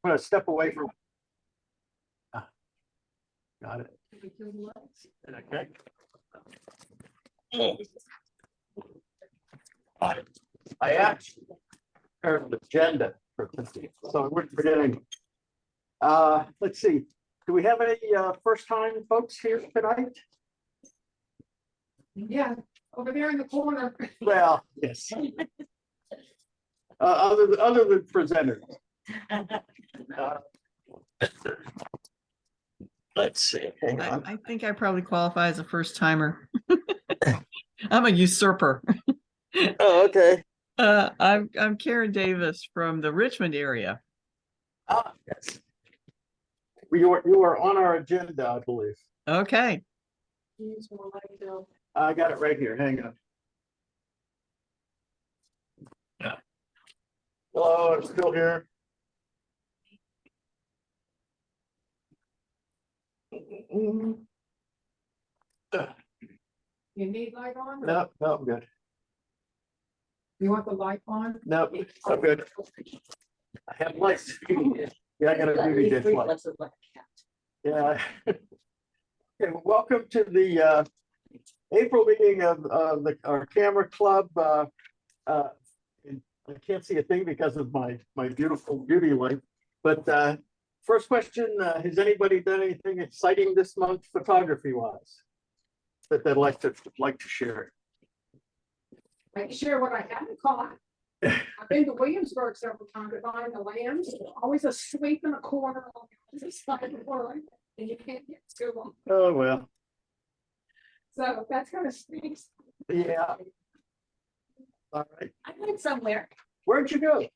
going to step away from. Got it. Okay. I actually prepared an agenda for today, so we're forgetting. Let's see. Do we have any first time folks here tonight? Yeah, over there in the corner. Well, yes. Other than presenters. Let's see. Hang on. I think I probably qualify as a first timer. I'm a usurper. Oh, okay. I'm Karen Davis from the Richmond area. Ah, yes. You are on our agenda, I believe. Okay. I got it right here. Hang on. Yeah. Hello, I'm still here. You need light on? No, I'm good. You want the light on? No, I'm good. I have lights. Yeah, I got a beauty dish light. Yeah. Okay, well, welcome to the April meeting of our Camera Club. I can't see a thing because of my beautiful beauty light. But first question: has anybody done anything exciting this month, photography-wise, that they'd like to share? I can share what I haven't caught. I've been to Williamsburg several times to find the lambs. Always asleep in a corner on the other side of the world, and you can't get to them. Oh well. So that's kind of stinks. Yeah. All right. I went somewhere. Where'd you go?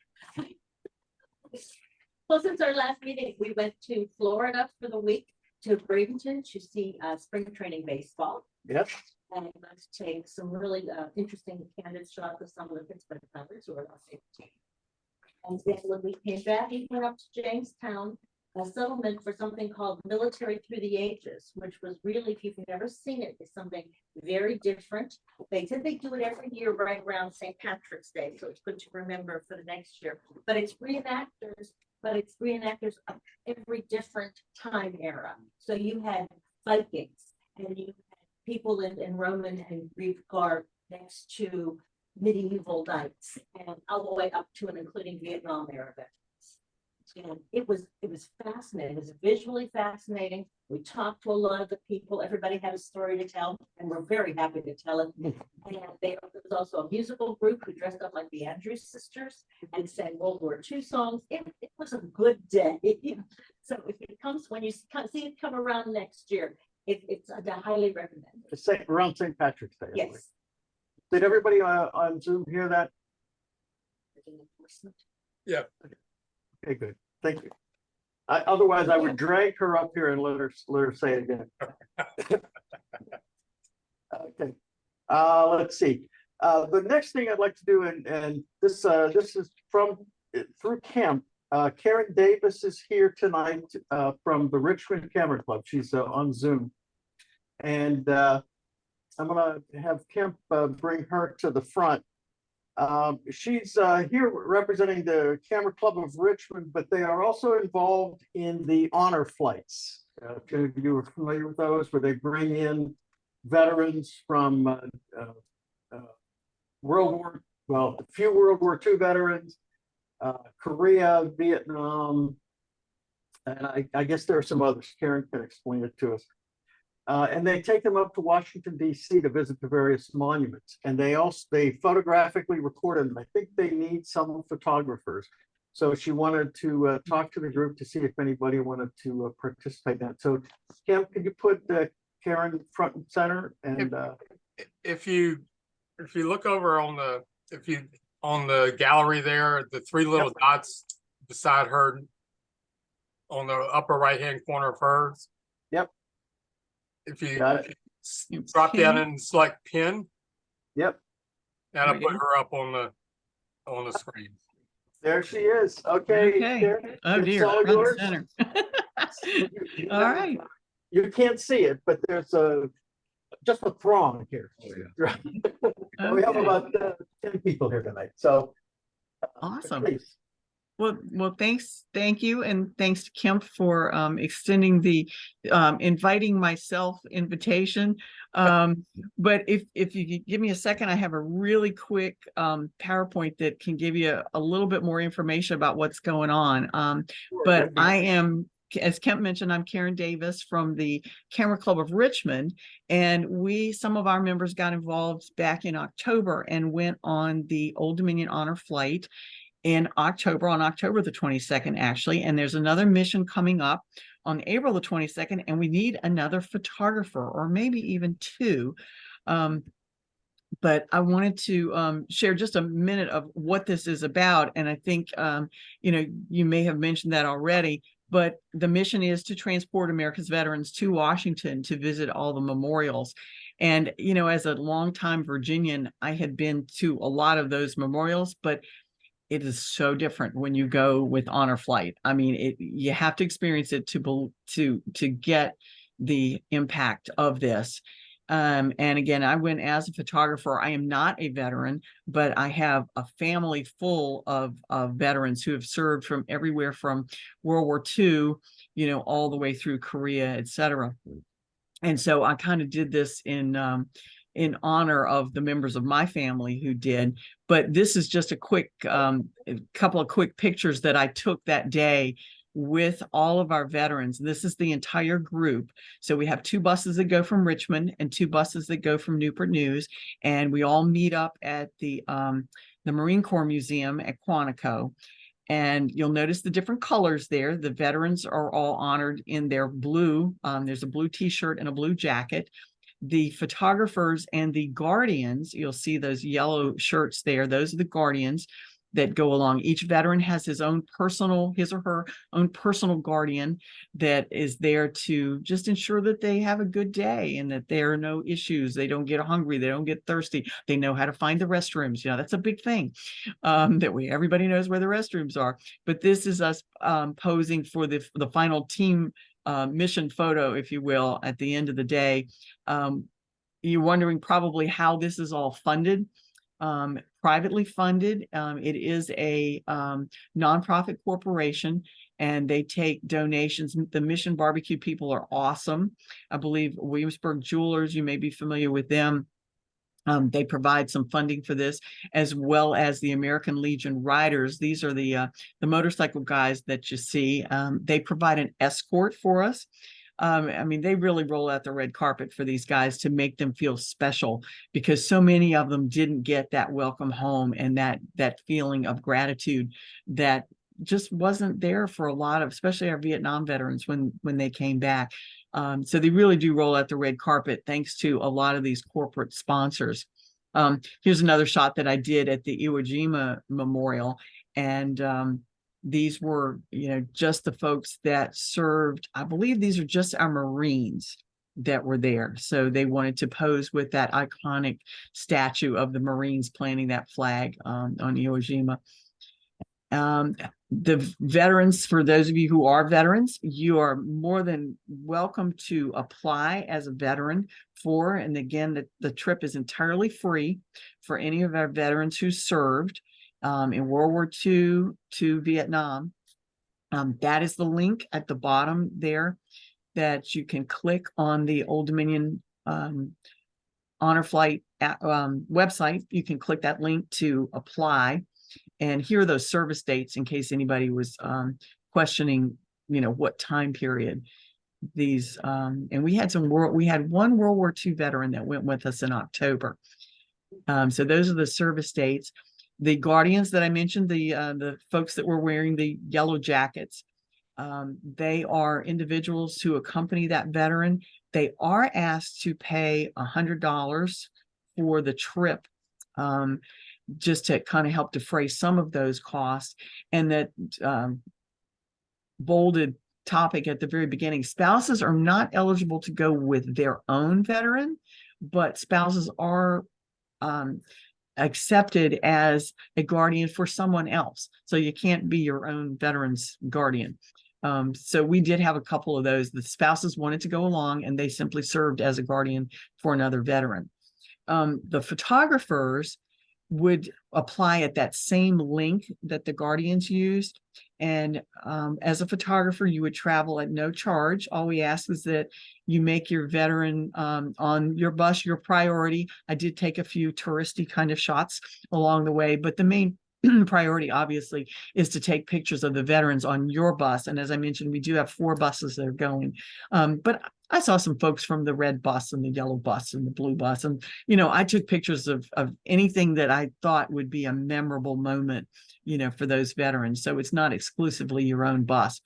Well, since our last meeting, we went to Florida for the week to Bradenton to see spring training baseball. Yes. And I got to take some really interesting candid shots of some of the Pittsburgh Pirates who are on the team. And then when we came back, we went up to Jamestown, a settlement for something called Military Through the Ages, which was really, if you've never seen it, is something very different. They said they do it every year right around St. Patrick's Day, so it's good to remember for the next year. But it's reenactors of every different time era. So you had Vikings, and you had people in Roman and Greek garb next to medieval knights, and all the way up to and including Vietnam era veterans. And it was fascinating. It was visually fascinating. We talked to a lot of the people. Everybody had a story to tell, and we're very happy to tell it. And there was also a musical group who dressed up like the Andrews Sisters and sang World War II songs. It was a good day. So if it comes, when you see it come around next year, it's I highly recommend it. It's around St. Patrick's Day. Yes. Did everybody on Zoom hear that? Yeah. Okay, good. Thank you. Otherwise, I would drag her up here and let her say it again. Okay. Let's see. The next thing I'd like to do, and this is through Camp. Karen Davis is here tonight from the Richmond Camera Club. She's on Zoom, and I'm gonna have Kemp bring her to the front. She's here representing the Camera Club of Richmond, but they are also involved in the honor flights. If you are familiar with those, where they bring in veterans from a few World War II veterans, Korea, Vietnam, and I guess there are some others. Karen can explain it to us. And they take them up to Washington, D.C. to visit the various monuments. And they photographically record them. I think they need some photographers. So she wanted to talk to the group to see if anybody wanted to participate in that. So Cam, could you put Karen front and center? And if you look over on the gallery there, the three little dots beside her on the upper right hand corner of hers. Yep. If you drop Pin. down and select pin, Yep. that'll put her up on the screen. There she is. Okay. Karen, Oh dear. all Front yours. center. You All right. You can't see it, but there's just a throng here. We have Okay. about 10 people here tonight. So Awesome. please. Well, thank you, and thanks to Kemp for extending the inviting myself invitation. But if you could give me a second, I have a really quick PowerPoint that can give you a little bit more information about what's going on. But I am, as Kemp mentioned, I'm Karen Davis from the Camera Club of Richmond, and some of our members got involved back in October and went on the Old Dominion Honor Flight in October, on October the 22nd, actually. And there's another mission coming up on April the 22nd, and we need another photographer, or maybe even two. But I wanted to share just a minute of what this is about. And I think, you may have mentioned that already, but the mission is to transport America's veterans to Washington to visit all the memorials. And, as a longtime Virginian, I had been to a lot of those memorials, but it is so different when you go with Honor Flight. I mean, you have to experience it to get the impact of this. And again, I went as a photographer. I am not a veteran, but I have a family full of veterans who have served from everywhere from World War II, all the way through Korea, etc. And so I kind of did this in honor of the members of my family who did. But this is just a couple of quick pictures that I took that day with all of our veterans. This is the entire group. So we have 2 buses that go from Richmond and 2 buses that go from Newport News, and we all meet up at the Marine Corps Museum at Quantico. And you'll notice the different colors there. The veterans are all honored in their blue. There's a blue t-shirt and a blue jacket. The photographers and the guardians, you'll see those yellow shirts there. Those are the guardians that go along. Each veteran has his or her own personal guardian that is there to just ensure that they have a good day and that there are no issues. They don't get hungry. They don't get thirsty. They know how to find the restrooms. That's a big thing, everybody knows where the restrooms are. But this is us posing for the final team mission photo, if you will, at the end of the day. You're wondering probably how this is all funded. Privately funded. It is a nonprofit corporation, and they take donations. The Mission Barbecue people are awesome. I believe Williamsburg Jewelers, you may be familiar with them. They provide some funding for this, as well as the American Legion Riders. These are the motorcycle guys that you see. They provide an escort for us. I mean, they really roll out the red carpet for these guys to make them feel special, because so many of them didn't get that welcome home and that feeling of gratitude that just wasn't there for a lot of, especially our Vietnam veterans when they came back. So they really do roll out the red carpet thanks to a lot of these corporate sponsors. Here's another shot that I did at the Iwo Jima Memorial. And these were, just the folks that served. I believe these are just our Marines that were there. So they wanted to pose with that iconic statue of the Marines planting that flag on Iwo Jima. The veterans, for those of you who are veterans, you are more than welcome to apply as a veteran and again, the trip is entirely free for any of our veterans who served in World War II to Vietnam. That is the link at the bottom there that you can click on the Old Dominion Honor Flight website. You can click that link to apply. And here are those service dates in case anybody was questioning, what time period these. And we had one World War II veteran that went with us in October. So those are the service dates. The guardians that I mentioned, the folks that were wearing the yellow jackets, they are individuals who accompany that veteran. They are asked to pay $100 for the trip, just to kind of help defray some of those costs. And that bolded topic at the very beginning, spouses are not eligible to go with their own veteran, but spouses are accepted as a guardian for someone else. So you can't be your own veteran's guardian. So we did have a couple of those. The spouses wanted to go along and they simply served as a guardian for another veteran. The photographers, would apply at that same link that the Guardians used. And as a photographer, you would travel at no charge. All we ask is that you make your veteran on your bus your priority. I did take a few touristy kind of shots along the way, but the main priority obviously is to take pictures of the veterans on your bus. And as I mentioned, we do have 4 buses that are going. But I saw some folks from the red bus and the yellow bus and the blue bus. And, you know, I took pictures of anything that I thought would be a memorable moment, you know, for those veterans. So it's not exclusively your own bus,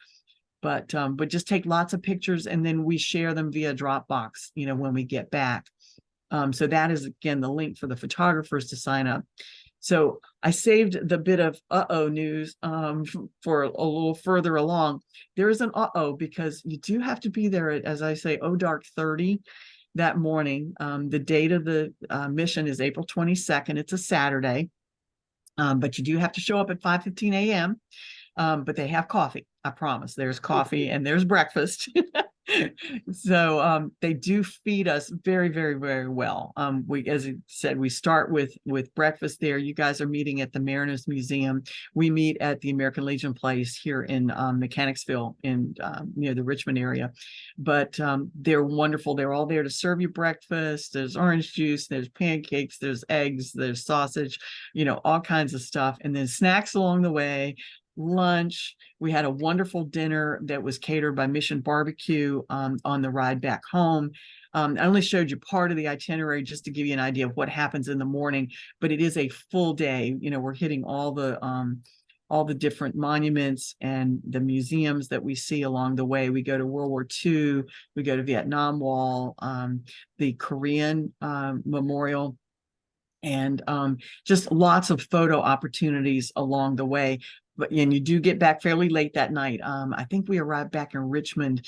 but just take lots of pictures, and then we share them via Dropbox, you know, when we get back. So that is, again, the link for the photographers to sign up. So I saved the bit of news for a little further along. There is an because you do have to be there at, as I say, dark 30 that morning. The date of the mission is April 22nd. It's a Saturday, but you do have to show up at 5:15 a.m. But they have coffee. I promise. There's coffee and there's breakfast. So they do feed us very, very, very well. We, as I said, we start with breakfast there. You guys are meeting at the Mariners Museum. We meet at the American Legion Place here in Mechanicsville, in near the Richmond area. But they're wonderful. They're all there to serve you breakfast. There's orange juice, there's pancakes, there's eggs, there's sausage, you know, all kinds of stuff. And then snacks along the way. Lunch. We had a wonderful dinner that was catered by Mission Barbecue on the ride back home. I only showed you part of the itinerary just to give you an idea of what happens in the morning, but it is a full day. You know, we're hitting all the different monuments and the museums that we see along the way. We go to World War II, we go to Vietnam Wall, the Korean Memorial, and just lots of photo opportunities along the way. And you do get back fairly late that night. I think we arrived back in Richmond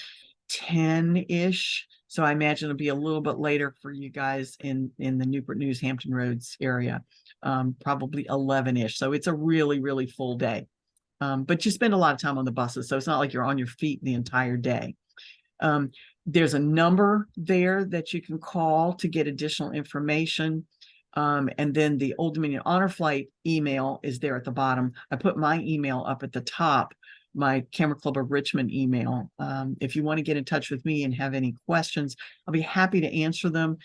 10-ish. So I imagine it'll be a little bit later for you guys in the Newport News, Hampton Roads area, probably 11-ish. So it's a really, really full day. But you spend a lot of time on the buses, so it's not like you're on your feet the entire day. There's a number there that you can call to get additional information. And then the Old Dominion Honor Flight email is there at the bottom. I put my email up at the top, my Camera Club of Richmond email. If you want to get in touch with me and have any questions, I'll be happy to answer them.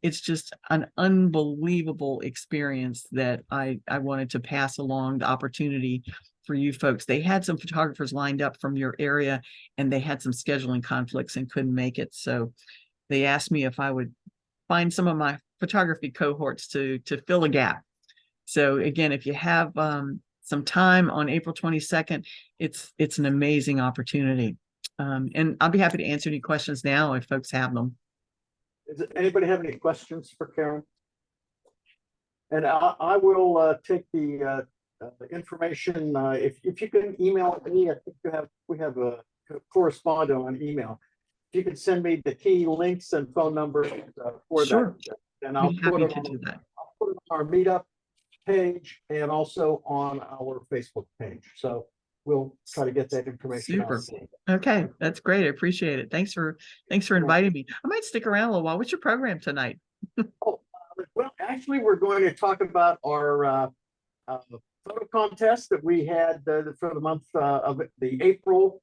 It's just an unbelievable experience that I wanted to pass along, the opportunity for you folks. They had some photographers lined up from your area, and they had some scheduling conflicts and couldn't make it. So they asked me if I would find some of my photography cohorts to fill a gap. So again, if you have some time on April 22nd, it's an amazing opportunity. And I'll be happy to answer any questions now if folks have them. Does anybody have any questions for Karen? And I will take the information. If you can email me, I think we have a correspondent on email. If you could send me the key links and phone numbers for Sure. that, and I'll put them on our meetup page and also on our Facebook page. So we'll try to get that information out. Super. Okay, that's great. I appreciate it. Thanks for inviting me. I might stick around a little while. What's your program tonight? Well, actually, we're going to talk about our photo contest that we had for the month of the April.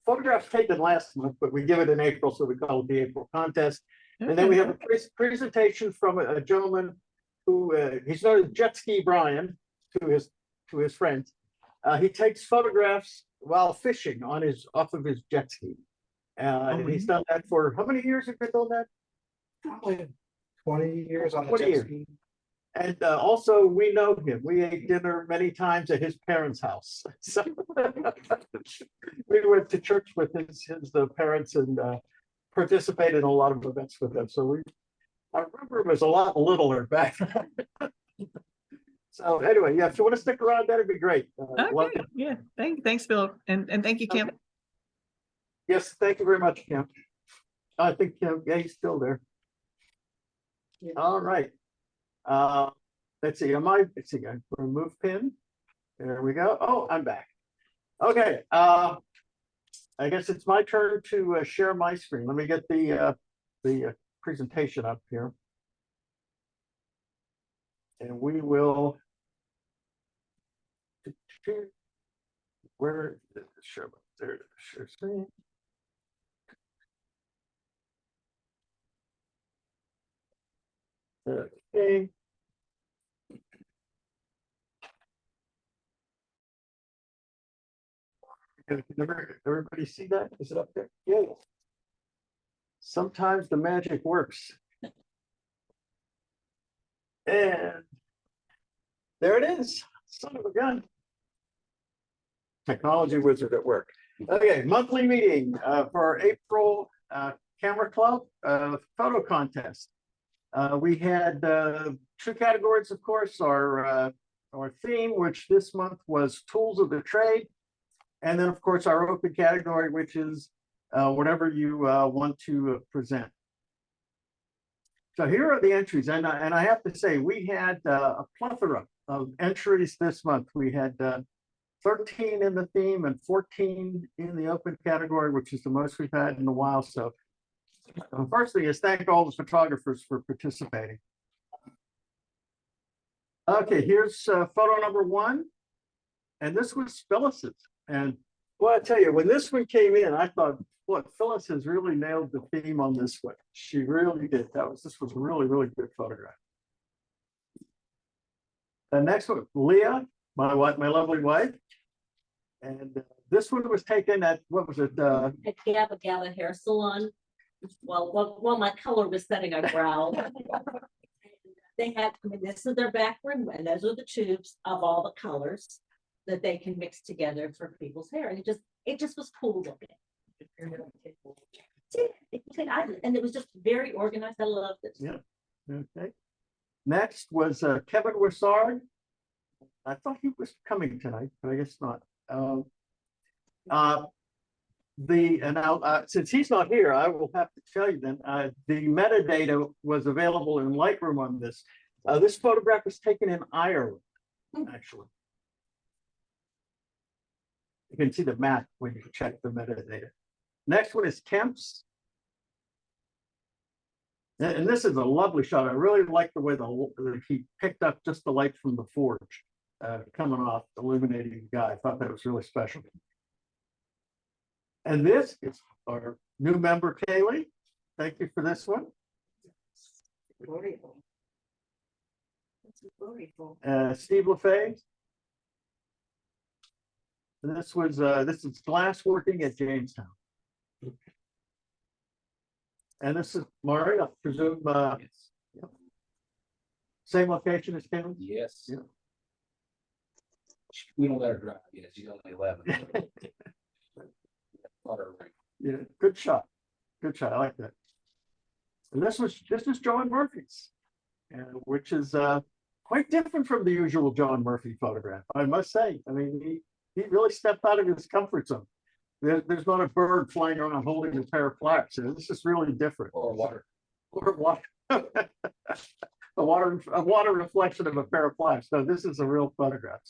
Photographs taken last month, but we give it in April, so we call it the April contest. Okay. And then we have a presentation from a gentleman who he's known as Jet Ski Brian to his friends. He takes photographs while fishing off of his jet ski. And he's done that for how many years have you done that? Probably 20 years on the jet ski. And also, we know him. We ate dinner many times at his parents' house. So we went to church with his parents and participated in a lot of events with them. So I remember him as a lot littler back then. So anyway, yeah, if you want to stick around, that'd be great. Okay. Yeah, thanks, Phil, and thank you, Kim. Okay. Yes, thank you very much, Kim. I think yeah, he's still there. Yeah. All right. Let's see. Let's see. I remove pin. There we go. Oh, I'm back. Okay. I guess it's my turn to share my screen. Let me get the presentation up here. And we will. Where did the show? There it is. Share screen. Okay. Can everybody see that? Is it up there? Yeah. Sometimes the magic works. And there it is. Son of a gun. Technology wizard at work. Okay, monthly meeting for our April Camera Club photo contest. We had two categories, of course, our theme, which this month was tools of the trade. And then, of course, our open category, which is whatever you want to present. So here are the entries. And I have to say, we had a plethora of entries this month. We had 13 in the theme and 14 in the open category, which is the most we've had in a while. So first thing is thank all the photographers for participating. Okay, here's photo number 1. And this was Phyllis's. And well, I tell you, when this one came in, I thought, look, Phyllis has really nailed the theme on this one. She really did. This was a really, really good photograph. The next one, Leah, my lovely wife. And this one was taken at, what was it? At Gabba Hair Salon. While my color was setting our brow. They had, I mean, this is their back room, and those are the tubes of all the colors that they can mix together for people's hair. And it just was cool looking. And it was just very organized. I loved it. Yeah. Okay. Next was Kevin Wissard. I thought he was coming tonight, but I guess not. Since he's not here, I will have to tell you then, the metadata was available in Lightroom on this. This photograph was taken in Ireland, actually. You can see the map when you check the metadata. Next one is Kemp's. And this is a lovely shot. I really like the way he picked up just the light from the forge coming off, illuminating the guy. I thought that was really special. And this is our new member, Kaylee. Thank you for this one. Steve LaFay. And this is glass working at Jamestown. And this is Mari, I presume. Yes. Yeah. Same location as Kaylee? Yes. Yeah. We don't let her drive yet. She's only 11. Yeah, good shot. Good shot. I like that. And this is John Murphy's, which is quite different from the usual John Murphy photograph, I must say. I mean, he really stepped out of his comfort zone. There's not a bird flying around holding a pair of flaps. This is really different. Or water. Or water. a water reflection of a pair of flaps. No, this is a real photograph.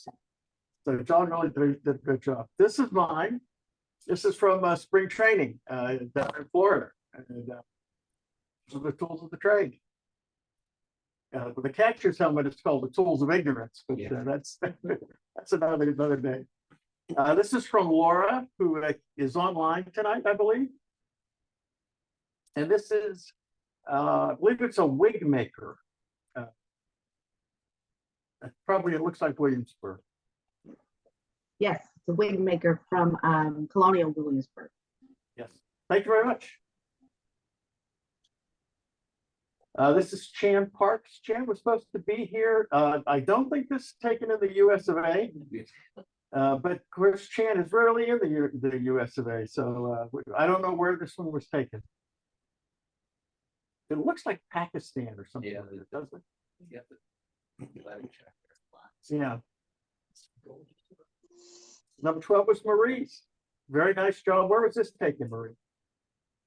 So John really did a good job. This is mine. This is from spring training down in Florida. And these are the tools of the trade. With the catcher's helmet, it's called the tools of ignorance, but Yeah. that's another day. This is from Laura, who is online tonight, I believe. And this is, I believe it's a wig maker. Probably it looks like Williamsburg. Yes, it's a wig maker from Colonial Williamsburg. Yes, thank you very much. This is Chan Parks. Chan was supposed to be here. I don't think this is taken in the US of A. But Chris Chan is rarely in the US of A, so I don't know where this one was taken. It looks like Pakistan or something, Yeah. doesn't it? Yeah. Yeah. Number 12 was Marie's. Very nice job. Where was this taken, Marie?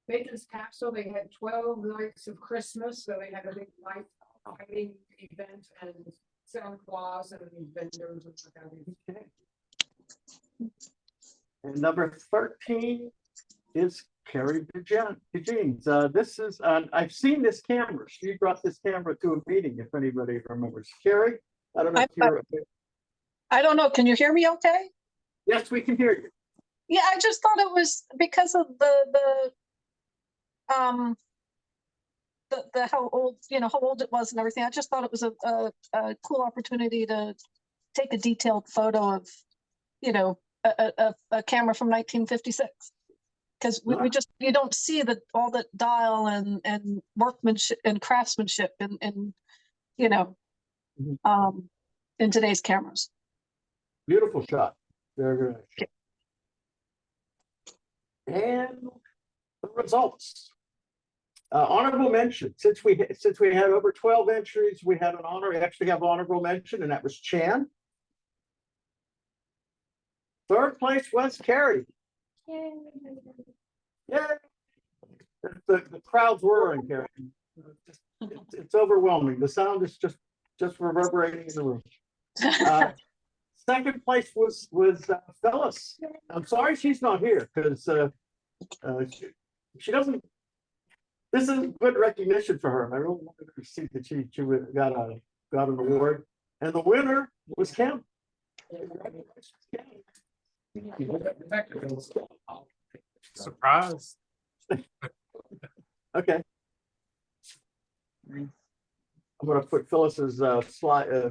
Bacon's Castle, they had 12 nights of Christmas, so they had a big light lighting event and Santa Claus and vendors and what have you. Okay. And number 13 is Carrie DeJeans. This is, I've seen this camera. She brought this camera to a meeting, if anybody remembers. Carrie, I don't know if you're, I don't know. Can you hear me okay? yes, we can hear you. Yeah, I just thought it was because of the how old, how old it was and everything. I just thought it was a cool opportunity to take a detailed photo of, a camera from 1956. Because we just, you don't see all the dial and workmanship and craftsmanship in in today's cameras. Beautiful shot. Very good. And the results. Honorable mention. Since we had over 12 entries, we had an honor. We actually have honorable mention, and that was Chan. Third place was Carrie. Yeah. The crowd's roaring, Carrie. It's overwhelming. The sound is just reverberating in the room. Second place was Phyllis. I'm sorry she's not here because she doesn't. This is good recognition for her. And I really wanted her to see that she got an award. And the winner was Kim. Surprise. Okay. I'm going to put Phyllis's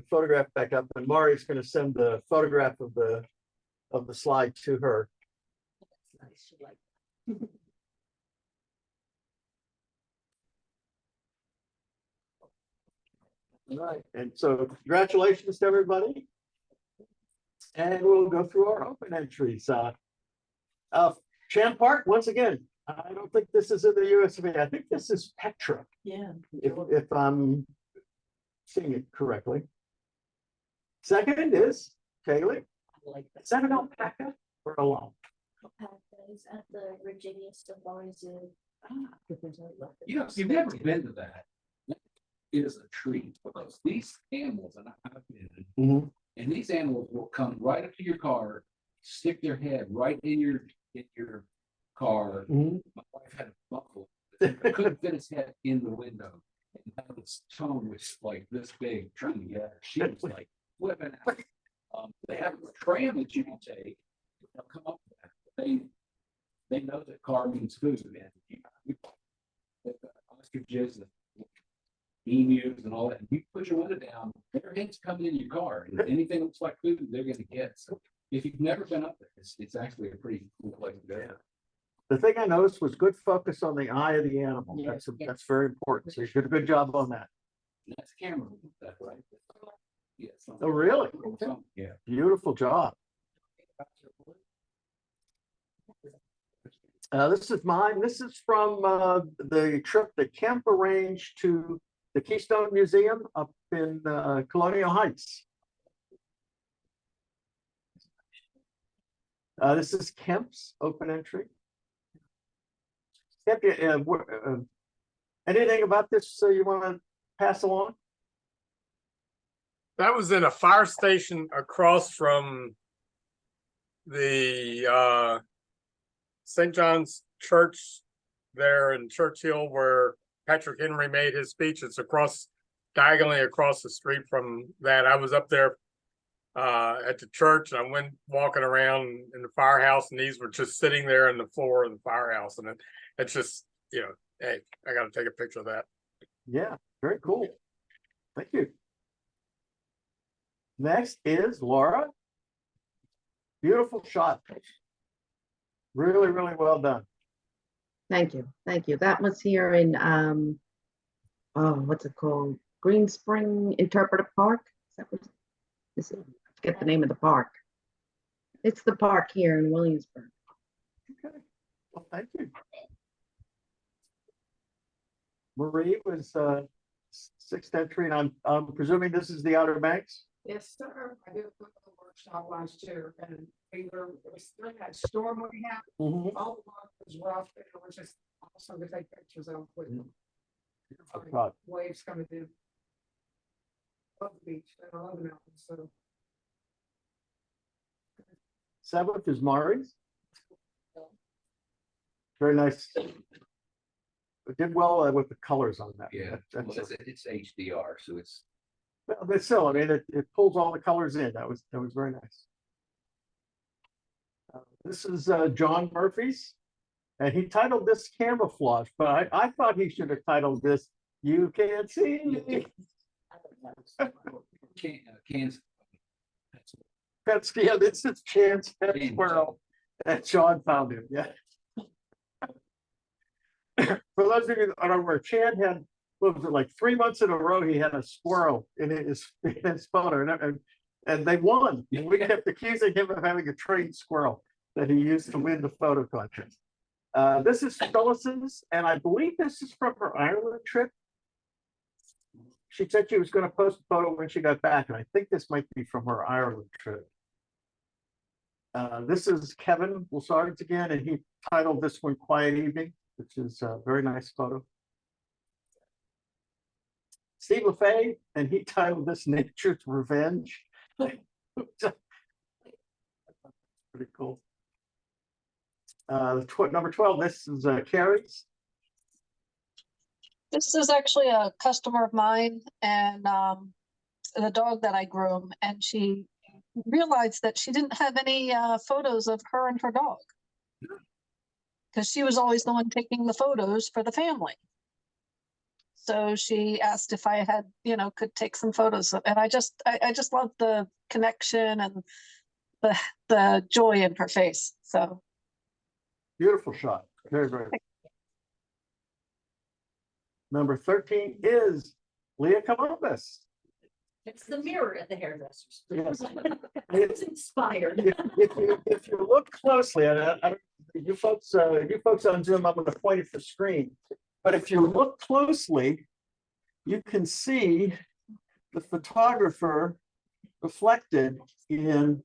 photograph back up, and Mari's going to send the photograph of the slide to her. All right, and so congratulations to everybody. And we'll go through our open entries. Chan Park, once again, I don't think this is in the USV. I think this is Petra. Yeah. If I'm seeing it correctly. Second is Kaylee. Is that an alpaca or a llama? Alpacas at the Virginia Safari Zoo. You know, you've never been to that. It is a treat because these animals, and I've been, and these animals will come right up to your car, stick their head right in your car. My wife had a buffalo, couldn't fit his head in the window. And had its tongue was like this big, trying to get her. She was like flipping out. They have a tram that you can take. They'll come up with that. They know that car means food, and ostriches and emus and all that. And you put your window down, their heads coming in your car, and anything that looks like food, they're going to get. So if you've never been up there, it's actually a pretty cool place to go. The thing I noticed was good focus on the eye of the animal. That's very important. So you did a good job on that. And that's camera, that right? Yes. Oh, really? Yeah. Beautiful job. This is mine. This is from the trip that Kemp arranged to the Keystone Museum up in Colonial Heights. This is Kemp's open entry. Kemp, anything about this you want to pass along? That was in a fire station across from the St. John's Church there in Churchill, where Patrick Henry made his speech. It's diagonally across the street from that. I was up there at the church, and I went walking around in the firehouse, and these were just sitting there in the floor of the firehouse. And it's just, hey, I got to take a picture of that. Yeah, very cool. Thank you. Next is Laura. Beautiful shot. Really, really well done. Thank you. Thank you. That was here in, what's it called? Green Spring Interpretive Park. Is that what this is? Get the name of the park. It's the park here in Williamsburg. Okay. Well, thank you. Marie was sixth entry, and I'm presuming this is the Outer Banks. Yes, sir. I did a workshop last year, and it was during that storm we had. All the water was rough. It was just awesome to take pictures of with waves coming in. Love the beach and I love the mountains. So Seventh is Mari's. Very nice. It did well with the colors on that. Yeah, That- well, that's it's HDR, so it's. but still, I mean, it pulls all the colors in. That was very nice. This is John Murphy's, and he titled this Camouflage, but I thought he should have titled this You Can't See Me. Cans. That's this is Chan's head squirrel, and Sean found him. Yeah. For those of you that don't remember, Chan had, what was it, like 3 months in a row, he had a squirrel in his photo, and they won. And we kept accusing him of having a trained squirrel that he used to win the photo contest. This is Phyllis's, and I believe this is from her Ireland trip. She said she was going to post a photo when she got back, and I think this might be from her Ireland trip. This is Kevin Wilsards again, and he titled this one Quiet Evening, which is a very nice photo. Steve LaFay, and he titled this Nature's Revenge. Pretty cool. Number 12, this is Carrie's. This is actually a customer of mine and the dog that I groom, and she realized that she didn't have any photos of her and her dog. Because she was always the one taking the photos for the family. So she asked if I had, could take some photos of, and I just love the connection and the joy in her face. So Beautiful shot. Very, very. Number 13 is Leah Columbus. It's the mirror at the hairdressers. Yes. I was inspired. If you look closely, and you folks on Zoom, I'm going to point at the screen. But if you look closely, you can see the photographer reflected in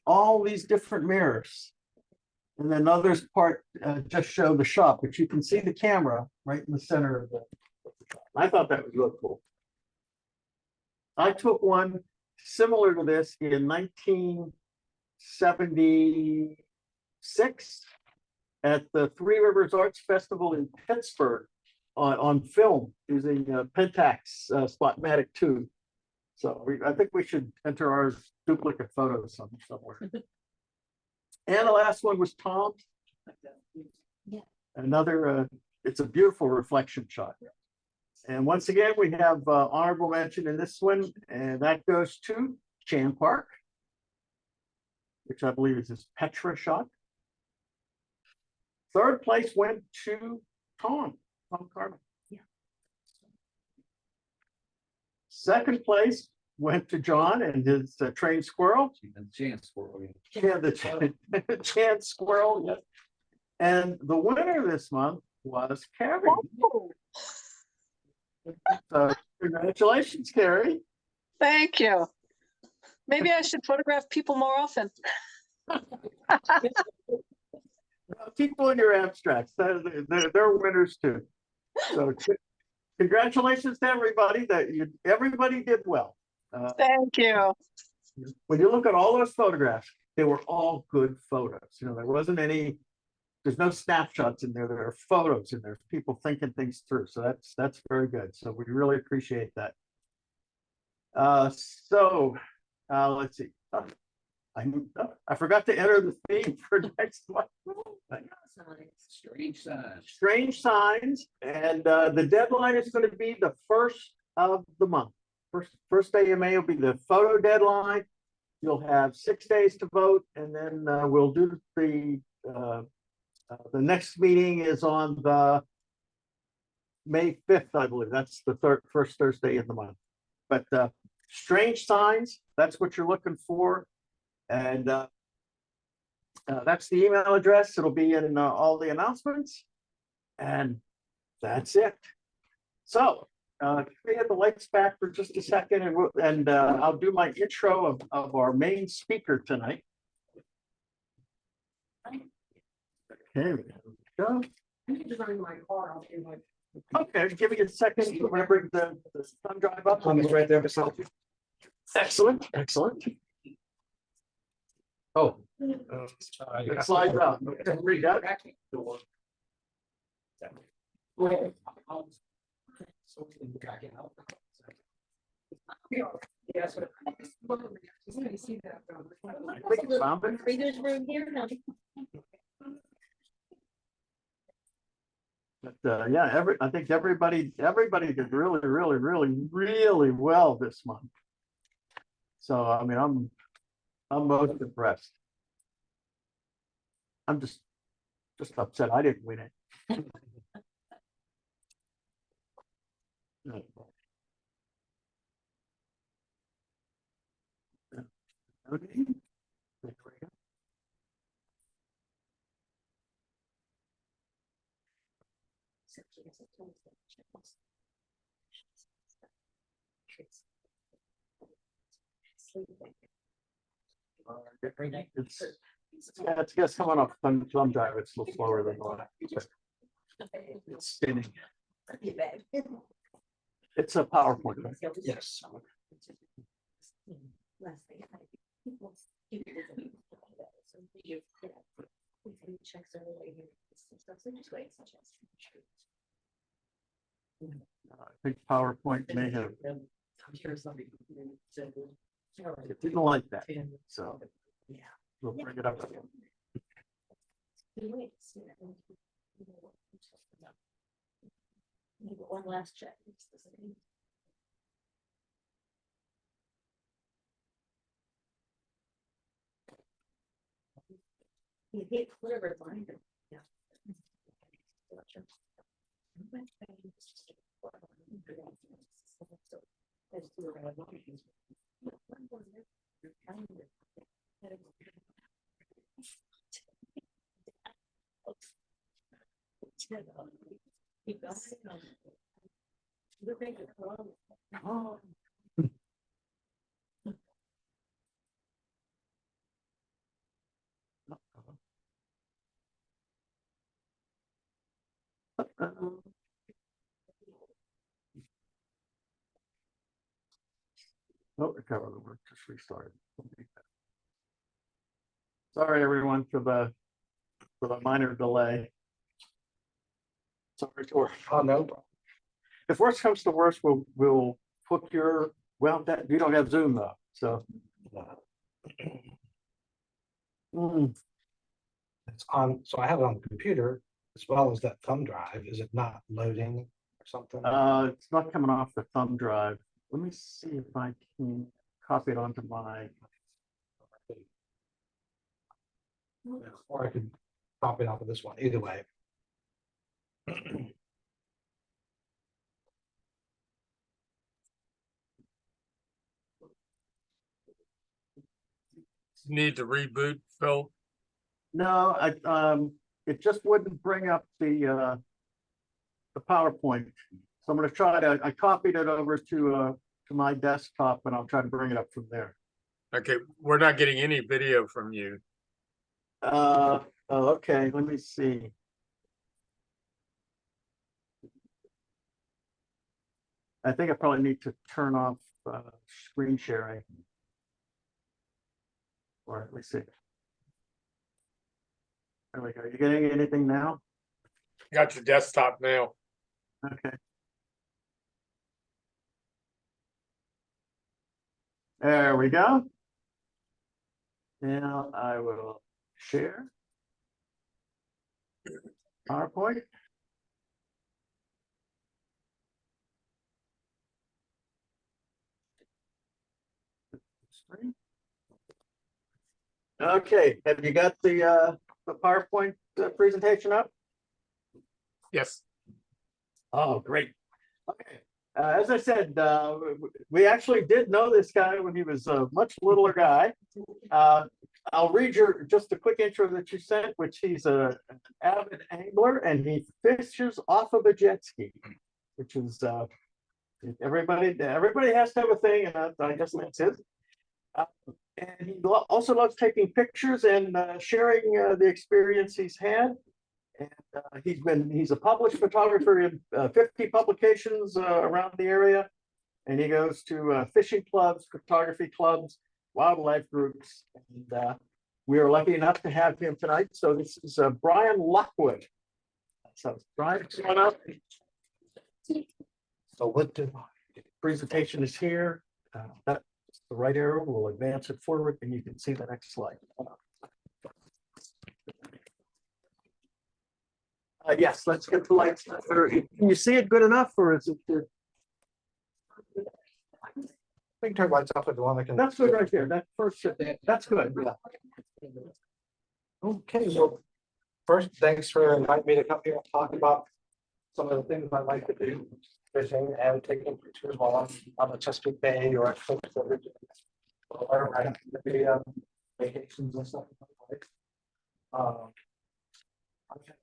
all these different mirrors. And then others just show the shot, but you can see the camera right in the center of the shot. I thought that was really cool. I took one similar to this in 1976 at the Three Rivers Arts Festival in Pittsburgh on film using Pentax Spotmatic 2. So I think we should enter our duplicate photos somewhere. And the last one was Tom. Yeah. Another, it's a beautiful reflection shot. And once again, we have honorable mention in this one, and that goes to Chan Park, which I believe is his Petra shot. Third place went to Tom Carmen. Yeah. Second place went to John and his trained squirrel. Chance squirrel. Yeah, the Chan squirrel. Yes. And the winner this month was Carrie. Congratulations, Carrie. thank you. Maybe I should photograph people more often. Keep doing your abstracts. They're winners too. So congratulations to everybody everybody did well. Thank you. When you look at all those photographs, they were all good photos. There wasn't there's no snapshots in there. There are photos and there's people thinking things through. So that's very good. So we really appreciate that. Let's see. I forgot to enter the theme for next month. Strange signs. Strange signs, and the deadline is going to be the 1st of the month. First day of May will be the photo deadline. You'll have 6 days to vote, and then we'll do the next meeting is on the May 5th, I believe. That's the first Thursday in the month. But strange signs, that's what you're looking for. And that's the email address. It'll be in all the announcements. And that's it. So we have the lights back for just a second, and I'll do my intro of our main speaker tonight. Okay, we go. You can design my car, I'll do like. Okay, give me a second. You want to bring the sun drive up? Tom is right there beside you. Excellent, excellent. Oh. It slides out. Okay, read that. Yes. You see that. I think it's found it. Reader's room here, no. But yeah, I think everybody did really well this month. So I mean, I'm most impressed. I'm just upset I didn't win it. Okay. There we go. It's just coming off thumb drive. It's a little slower than mine. It's spinning. It's a PowerPoint. Right? Yes. I think PowerPoint may have. It didn't like that, so we'll bring it up again. One last check. You hit clear reminder. Yeah. Oh. Oh, recover the work, just restarted. Sorry, everyone, for the minor delay. Sorry, or Oh, no problem. if worse comes to worse, we'll put your, well, that you don't have Zoom though, so. It's on, so I have it on the computer as well as that thumb drive. Is it not loading or something? It's not coming off the thumb drive. Let me see if I can copy it onto my. Or I could copy it off of this one, either way. Need to reboot, Phil. No, it just wouldn't bring up the PowerPoint. So I'm gonna try to, I copied it over to my desktop and I'll try to bring it up from there. Okay, we're not getting any video from you. Oh, okay, let me see. I think I probably need to turn off screen sharing. Or let me see. There we go. You getting anything now? Got your desktop now. Okay. There we go. Now I will share PowerPoint. Okay, have you got the PowerPoint presentation up? Yes. Oh, great. Okay. As I said, we actually did know this guy when he was a much littler guy. I'll read just a quick intro that you sent, which he's an avid angler and he fishes off of a jet ski, which is everybody has to have a thing, and I guess that's it. And he also loves taking pictures and sharing the experience he's had. And he's a published photographer in 50 publications around the area. And he goes to fishing clubs, photography clubs, wildlife groups. And we are lucky enough to have him tonight. So this is Brian Lockwood. So Brian, come on up. So what do, Presentation is here. That's the right arrow. We'll advance it forward and you can see the next slide. Yes, let's get the lights. Can you see it good enough or is it? we can turn lights off if you want, I can. That's good right there. That first, that's good. Yeah. Okay, so first, thanks for inviting me to come here and talk about some of the things I like to do, fishing and taking pictures while I'm on the Chesapeake Bay or at or right, maybe vacations and stuff. I've had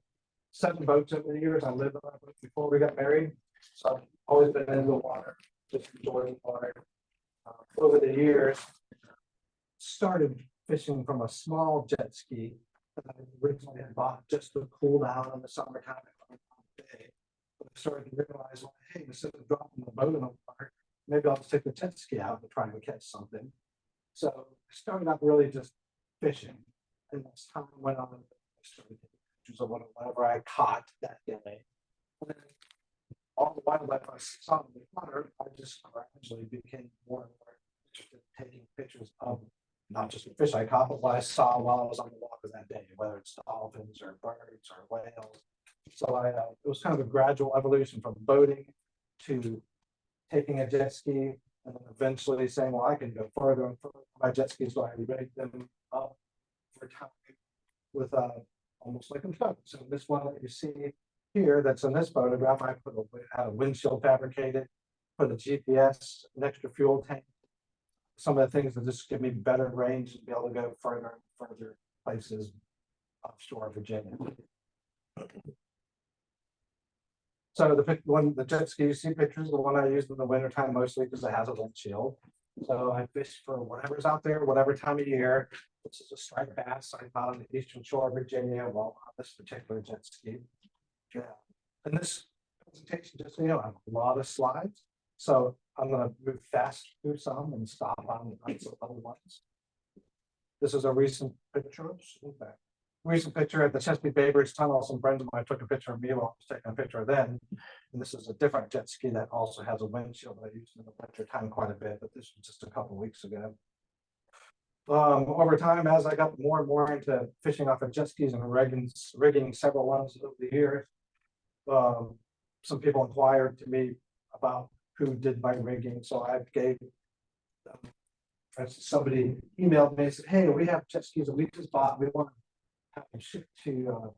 7 boats over the years. I lived on a boat before we got married, so I've always been in the water, just enjoying the water. Over the years, started fishing from a small jet ski that I originally had bought just to cool down in the summertime. But I started to realize, well, hey, instead of dropping the boat in the water, maybe I'll just take the jet ski out and try to catch something. So I started out really just fishing, and as time went on, I started taking pictures of whatever I caught that day. And then all the wildlife I saw in the water, I just gradually became more and more interested in taking pictures of not just the fish I caught, but what I saw while I was on the water that day, whether it's dolphins or birds or whales. So it was kind of a gradual evolution from boating to taking a jet ski and then eventually saying, well, I can go further and further. My jet skis, so I rigged them up for time with almost like a boat. So this one that you see here, that's in this photograph, I had a windshield fabricated, put a GPS, an extra fuel tank, some of the things that just give me better range and be able to go further and further places offshore Virginia. So the jet ski you see pictures, the one I used in the wintertime mostly because it has a windshield. So I fish for whatever's out there, whatever time of year. This is a striped bass I found on the eastern shore of Virginia while on this particular jet ski. Yeah. And this presentation, just so you know, I have a lot of slides. So I'm going to move fast through some and stop on some other ones. This is a recent picture. Okay. Recent picture at the Chesapeake Bay Bridge Tunnel. Some friends of mine took a picture of me while I was taking a picture of them. And this is a different jet ski that also has a windshield that I used in the winter time quite a bit, but this was just a couple of weeks ago. Over time, as I got more and more into fishing off of jet skis and rigging several ones over the years, some people inquired to me about who did my rigging. So I gave somebody emailed me and said, hey, we have jet skis that we just bought. We want to have them shipped to,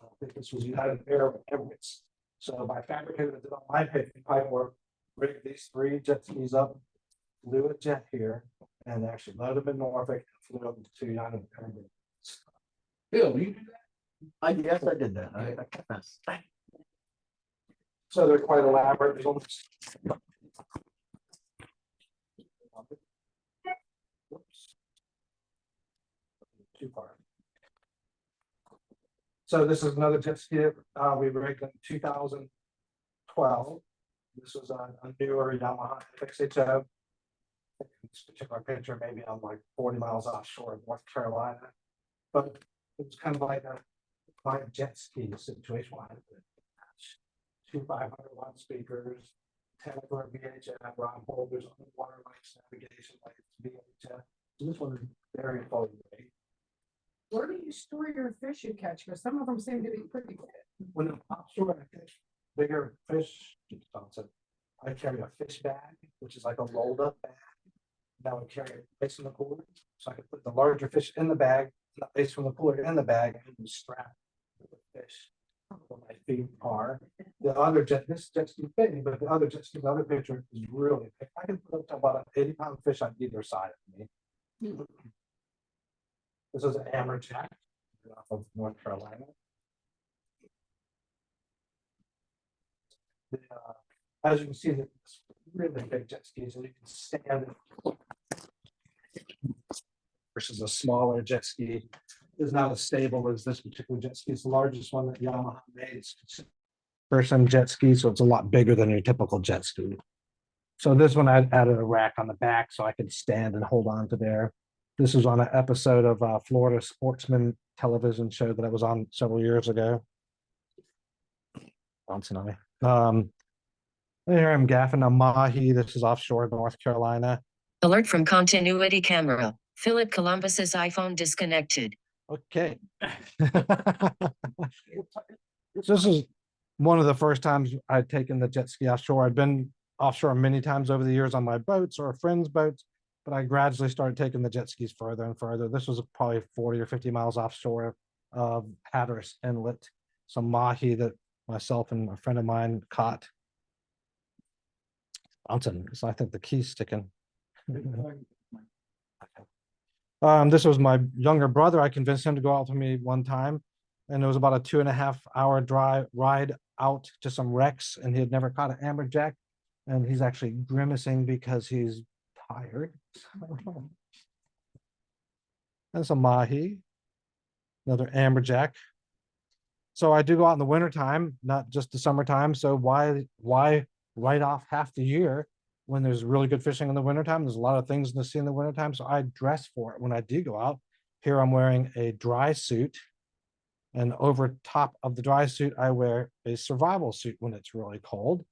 I think this was United Arab Emirates. So I fabricated it on my pipe work, rigged these 3 jet skis up, flew a jet here, and actually loaded them in Norfolk and flew them to United Arab Emirates. Bill, you do that? Yes, I did that. I confess. So they're quite elaborate. There's almost too far. So this is another jet ski we rigged in 2012. This was a newer Yamaha XHO. This particular picture, maybe I'm like 40 miles offshore of North Carolina, but it was kind of like a jet ski situation. I had 2 500-watt speakers, 10 over VHF, rod holders on the water lights, navigation lights, VHF. So this one is very full. Where do you store your fish you catch? Because some of them seem to be pretty good. When I'm offshore, I catch bigger fish. I carry a fish bag, which is like a rolled up bag. Now I carry it ice in the cooler, so I can put the larger fish in the bag, the ice from the cooler in the bag, and the strap with the fish. Where my feet are. The other this jet ski big, but the other jet ski, the other picture is really big. I can put up to about an 80-pound fish on either side of me. This is an amberjack off of North Carolina. As you can see, it's really big jet skis, and you can stand it. Versus a smaller jet ski is not as stable as this particular jet ski. It's the largest one that Yamaha made. Person jet ski, so it's a lot bigger than your typical jet ski. So this one I added a rack on the back so I could stand and hold on to there. This was on an episode of Florida Sportsman television show that I was on several years ago. bouncing on me. Here I'm gaffing a mahi. This is offshore North Carolina. Alert from continuity camera. Philip Columbus's iPhone disconnected. Okay. This is one of the first times I'd taken the jet ski offshore. I'd been offshore many times over the years on my boats or friends' boats, but I gradually started taking the jet skis further and further. This was probably 40 or 50 miles offshore of Hatteras Inlet, some mahi that myself and a friend of mine caught. Bouncing, so I think the key's sticking. This was my younger brother. I convinced him to go out with me one time, and it was about a 2.5-hour ride out to some wrecks, and he had never caught an amberjack, and he's actually grimacing because he's tired. That's a mahi, another amberjack. So I do go out in the wintertime, not just the summertime. So why write off half the year when there's really good fishing in the wintertime? There's a lot of things to see in the wintertime. So I dress for it when I do go out. Here I'm wearing a dry suit, and over top of the dry suit, I wear a survival suit when it's really cold.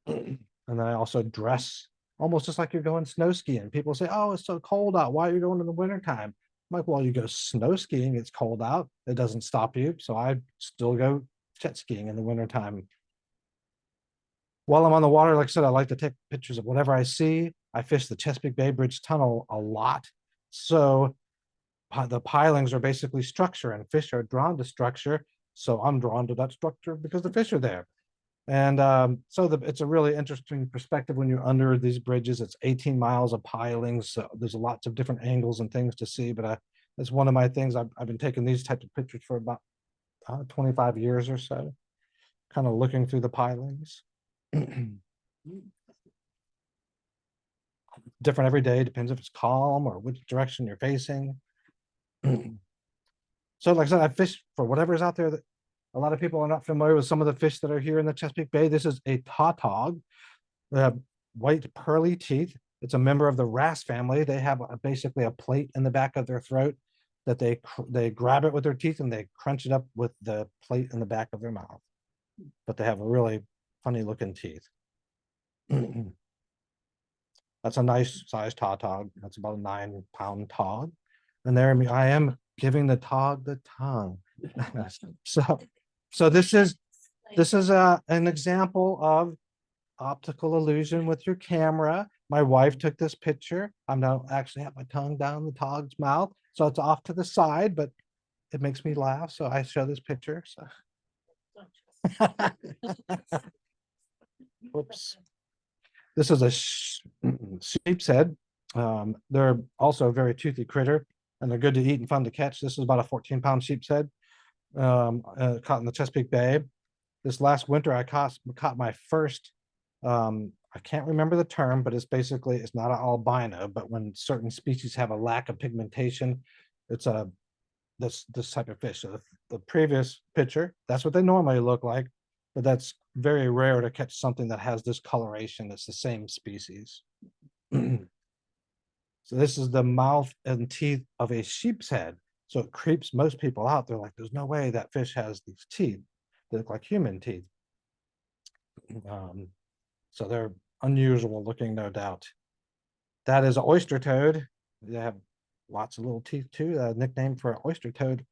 And then I also dress almost just like you're going snow skiing. People say, oh, it's so cold out. Why are you going in the wintertime? I'm like, well, you go snow skiing, it's cold out. It doesn't stop you. So I still go jet skiing in the wintertime. While I'm on the water, like I said, I like to take pictures of whatever I see. I fish the Chesapeake Bay Bridge Tunnel a lot. So the pilings are basically structure, and fish are drawn to structure. So I'm drawn to that structure because the fish are there. And it's a really interesting perspective when you're under these bridges. It's 18 miles of pilings. So there's lots of different angles and things to see. But it's one of my things. I've been taking these types of pictures for about 25 years or so, kind of looking through the pilings. Different every day, depends if it's calm or which direction you're facing. So like I said, I fish for whatever's out there. That a lot of people are not familiar with some of the fish that are here in the Chesapeake Bay. This is a tautog. They have white pearly teeth. It's a member of the wrasse family. They have basically a plate in the back of their throat that they grab it with their teeth and they crunch it up with the plate in the back of their mouth. But they have a really funny looking teeth. That's a nice sized tautog. That's about a 9-pound tog. And there I am giving the tog the tongue. So this is an example of optical illusion with your camera. My wife took this picture. I'm now actually have my tongue down the tog's mouth, so it's off to the side, but it makes me laugh. So I show this picture. So. Whoops. This is a sheep's head. They're also a very toothy critter, and they're good to eat and fun to catch. This is about a 14-pound sheep's head, caught in the Chesapeake Bay. This last winter, I caught my first, I can't remember the term, but it's basically, it's not an albino, but when certain species have a lack of pigmentation, it's this type of fish. So the previous picture, that's what they normally look like, but that's very rare to catch something that has this coloration that's the same species. So this is the mouth and teeth of a sheep's head. So it creeps most people out. They're like, there's no way that fish has these teeth. They look like human teeth. So they're unusual looking, no doubt. That is an oyster toad. They have lots of little teeth too. The nickname for an oyster toad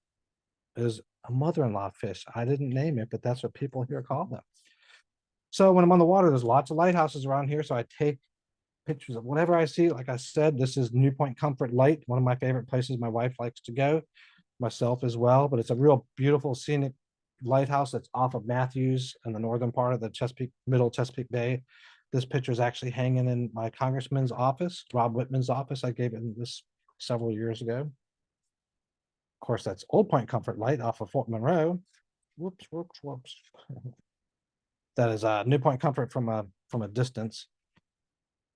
is a mother-in-law fish. I didn't name it, but that's what people here call them. So when I'm on the water, there's lots of lighthouses around here. So I take pictures of whatever I see. Like I said, this is New Point Comfort Light, one of my favorite places my wife likes to go, myself as well. But it's a real beautiful scenic lighthouse that's off of Matthews in the northern part of the middle Chesapeake Bay. This picture is actually hanging in my congressman's office, Rob Whitman's office. I gave him this several years ago. Of course, that's Old Point Comfort Light off of Fort Monroe. Whoops. That is New Point Comfort from a distance.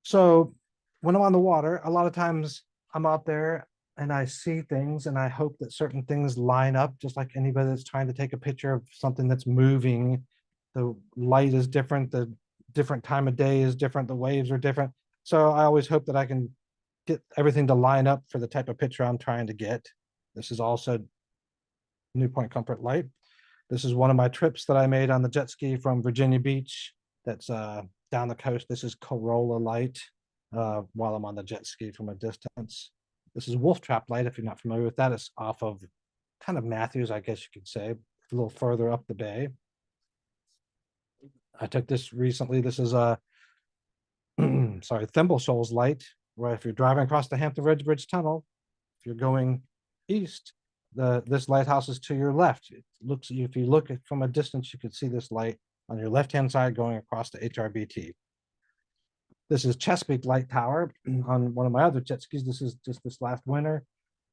So when I'm on the water, a lot of times I'm out there and I see things and I hope that certain things line up, just like anybody that's trying to take a picture of something that's moving. The light is different, the different time of day is different, the waves are different. So I always hope that I can get everything to line up for the type of picture I'm trying to get. This is also New Point Comfort Light. This is one of my trips that I made on the jet ski from Virginia Beach. That's down the coast. This is Corolla Light while I'm on the jet ski from a distance. This is Wolf Trap Light, if you're not familiar with that. It's off of kind of Matthews, I guess you could say, a little further up the bay. I took this recently. This is a sorry, Thimble Shoals Light, where if you're driving across the Hampton Roads Bridge Tunnel, if you're going east, this lighthouse is to your left. It looks, if you look at from a distance, you can see this light on your left-hand side going across the HRBT. This is Chesapeake Light Tower on one of my other jet skis. This is just this last winter.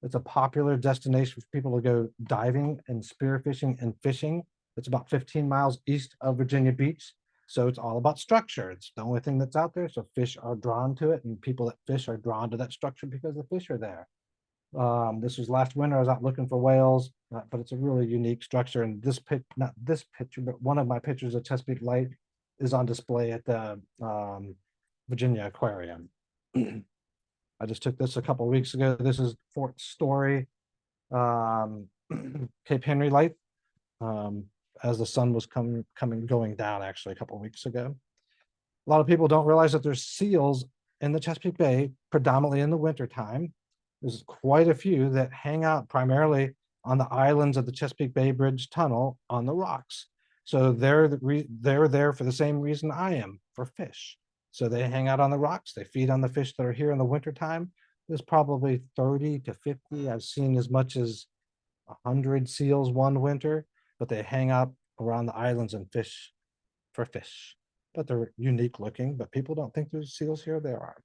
It's a popular destination for people to go diving and spearfishing and fishing. It's about 15 miles east of Virginia Beach. So it's all about structure. It's the only thing that's out there. So fish are drawn to it, and people that fish are drawn to that structure because the fish are there. This was last winter. I was out looking for whales, but it's a really unique structure. And this not this picture, but one of my pictures of Chesapeake Light is on display at the Virginia Aquarium. I just took this a couple of weeks ago. This is Fort Story, Cape Henry Light, as the sun was going down actually a couple of weeks ago. A lot of people don't realize that there's seals in the Chesapeake Bay, predominantly in the wintertime. There's quite a few that hang out primarily on the islands of the Chesapeake Bay Bridge Tunnel on the rocks. So they're there for the same reason I am, for fish. So they hang out on the rocks. They feed on the fish that are here in the wintertime. There's probably 30 to 50. I've seen as much as 100 seals one winter, but they hang out around the islands and fish for fish. But they're unique looking, but people don't think there's seals here. There are.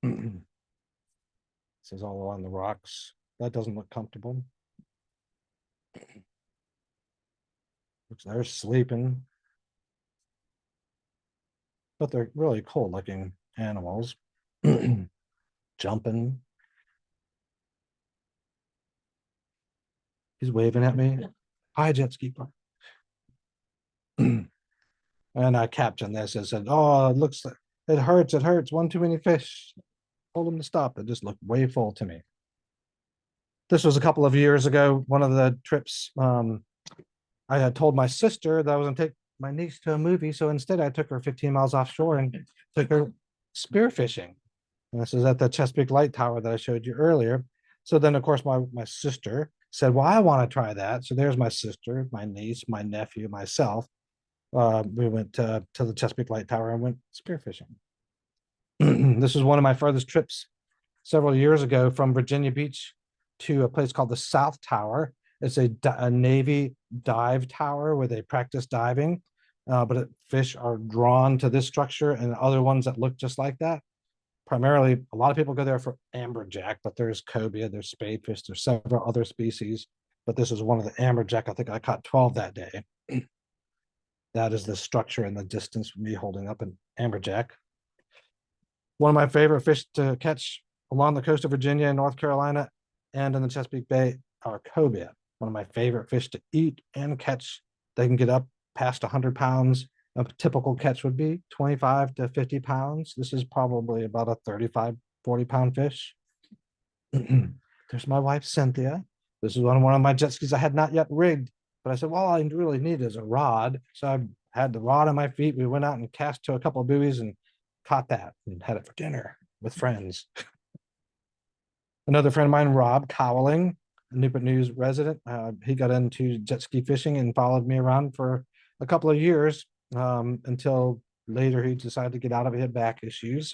This is all on the rocks. That doesn't look comfortable. Looks they're sleeping. But they're really cool looking animals. Jumping. He's waving at me. Hi, jet ski park. And I captioned this and said, oh, it looks like it hurts. One too many fish. Told him to stop. It just looked way full to me. This was a couple of years ago. One of the trips, I had told my sister that I was going to take my niece to a movie. So instead, I took her 15 miles offshore and took her spearfishing. And this is at the Chesapeake Light Tower that I showed you earlier. So then, of course, my sister said, well, I want to try that. So there's my sister, my niece, my nephew, myself. We went to the Chesapeake Light Tower and went spearfishing. This is one of my furthest trips several years ago from Virginia Beach to a place called the South Tower. It's a Navy dive tower where they practice diving, but fish are drawn to this structure and other ones that look just like that. Primarily, a lot of people go there for amberjack, but there's cobia, there's spadefish, there's several other species, but this is one of the amberjack. I think I caught 12 that day. That is the structure in the distance from me holding up an amberjack. One of my favorite fish to catch along the coast of Virginia and North Carolina and in the Chesapeake Bay are cobia. One of my favorite fish to eat and catch. They can get up past 100 pounds. A typical catch would be 25 to 50 pounds. This is probably about a 35, 40 pound fish. There's my wife, Cynthia. This is one of my jet skis I had not yet rigged, but I said, well, all I really need is a rod. So I had the rod on my feet. We went out and cast to a couple of buoys and caught that and had it for dinner with friends. Another friend of mine, Rob Cowling, a Newport News resident, he got into jet ski fishing and followed me around for a couple of years until later he decided to get out of it. He had back issues,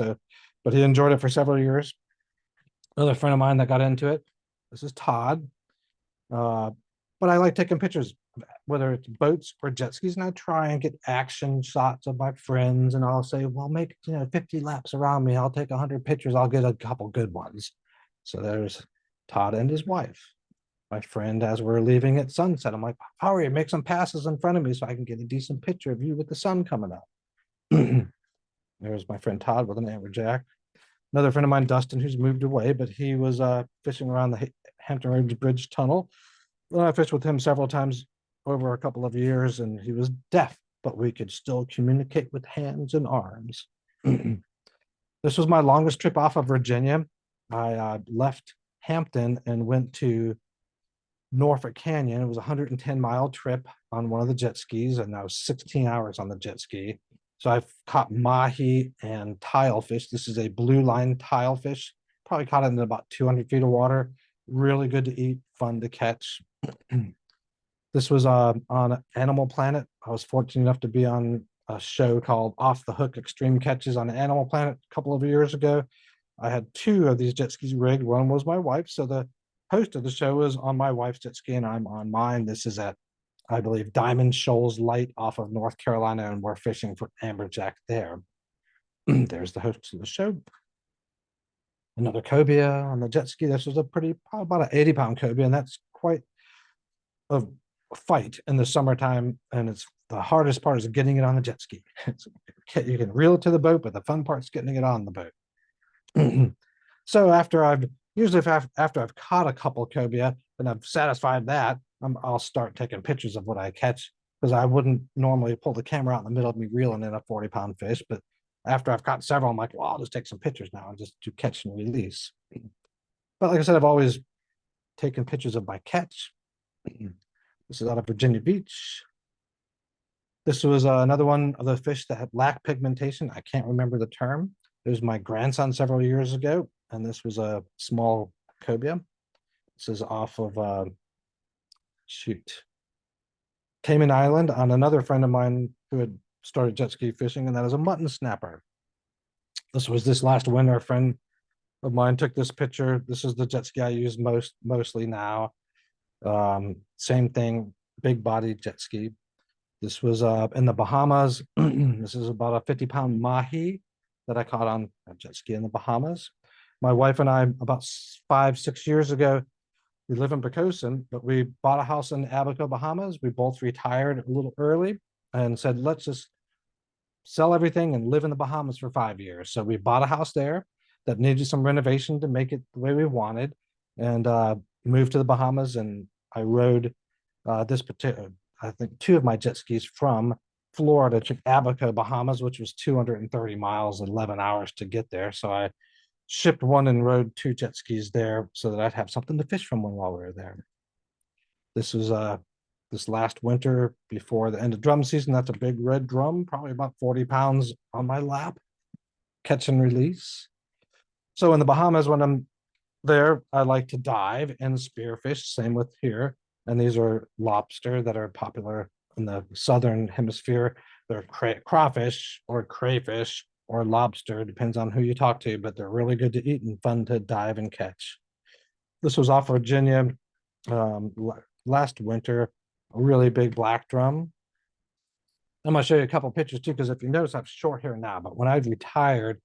but he enjoyed it for several years. Another friend of mine that got into it, this is Todd. But I like taking pictures, whether it's boats or jet skis, and I try and get action shots of my friends, and I'll say, well, make 50 laps around me. I'll take 100 pictures. I'll get a couple good ones. So there's Todd and his wife. My friend, as we're leaving at sunset, I'm like, hurry, make some passes in front of me so I can get a decent picture of you with the sun coming up. There's my friend Todd with an amberjack. Another friend of mine, Dustin, who's moved away, but he was fishing around the Hampton Roads Bridge Tunnel. I fished with him several times over a couple of years, and he was deaf, but we could still communicate with hands and arms. This was my longest trip off of Virginia. I left Hampton and went to Norfolk Canyon. It was a 110-mile trip on one of the jet skis, and I was 16 hours on the jet ski. So I've caught mahi and tilefish. This is a blue line tilefish. Probably caught it in about 200 feet of water. Really good to eat, fun to catch. This was on Animal Planet. I was fortunate enough to be on a show called Off the Hook Extreme Catches on Animal Planet a couple of years ago. I had 2 of these jet skis rigged. One was my wife, so the host of the show is on my wife's jet ski, and I'm on mine. This is at, I believe, Diamond Shoals Light off of North Carolina, and we're fishing for amberjack there. There's the host of the show. Another cobia on the jet ski. This was a probably about an 80-pound cobia, and that's quite a fight in the summertime. And it's the hardest part is getting it on the jet ski. You can reel it to the boat, but the fun part's getting it on the boat. So after I've caught a couple cobia and I've satisfied that, I'll start taking pictures of what I catch, because I wouldn't normally pull the camera out in the middle of me reeling in a 40-pound fish. But after I've caught several, I'm like, well, I'll just take some pictures now and just do catch and release. But like I said, I've always taken pictures of my catch. This is out of Virginia Beach. This was another one of the fish that had lack pigmentation. I can't remember the term. It was my grandson several years ago, and this was a small cobia. This is off of Cayman Island on another friend of mine who had started jet ski fishing, and that is a mutton snapper. This was this last winter. A friend of mine took this picture. This is the jet ski I use mostly now. Same thing, big body jet ski. This was in the Bahamas. This is about a 50-pound mahi that I caught on a jet ski in the Bahamas. My wife and I, about 5-6 years ago, we live in Pocosin, but we bought a house in Abaco, Bahamas. We both retired a little early and said, let's just sell everything and live in the Bahamas for 5 years. So we bought a house there that needed some renovation to make it the way we wanted, and moved to the Bahamas. And I rode this particular, I think, 2 of my jet skis from Florida to Abaco, Bahamas, which was 230 miles, 11 hours to get there. So I shipped one and rode 2 jet skis there so that I'd have something to fish from while we were there. This was this last winter before the end of drum season. That's a big red drum, probably about 40 pounds on my lap, catch and release. So in the Bahamas, when I'm there, I like to dive and spearfish, same with here. And these are lobster that are popular in the southern hemisphere. They're crawfish or crayfish or lobster, depends on who you talk to, but they're really good to eat and fun to dive and catch. This was off Virginia last winter, a really big black drum. I'm going to show you a couple pictures too, because if you notice, I have short hair now, but when I retired,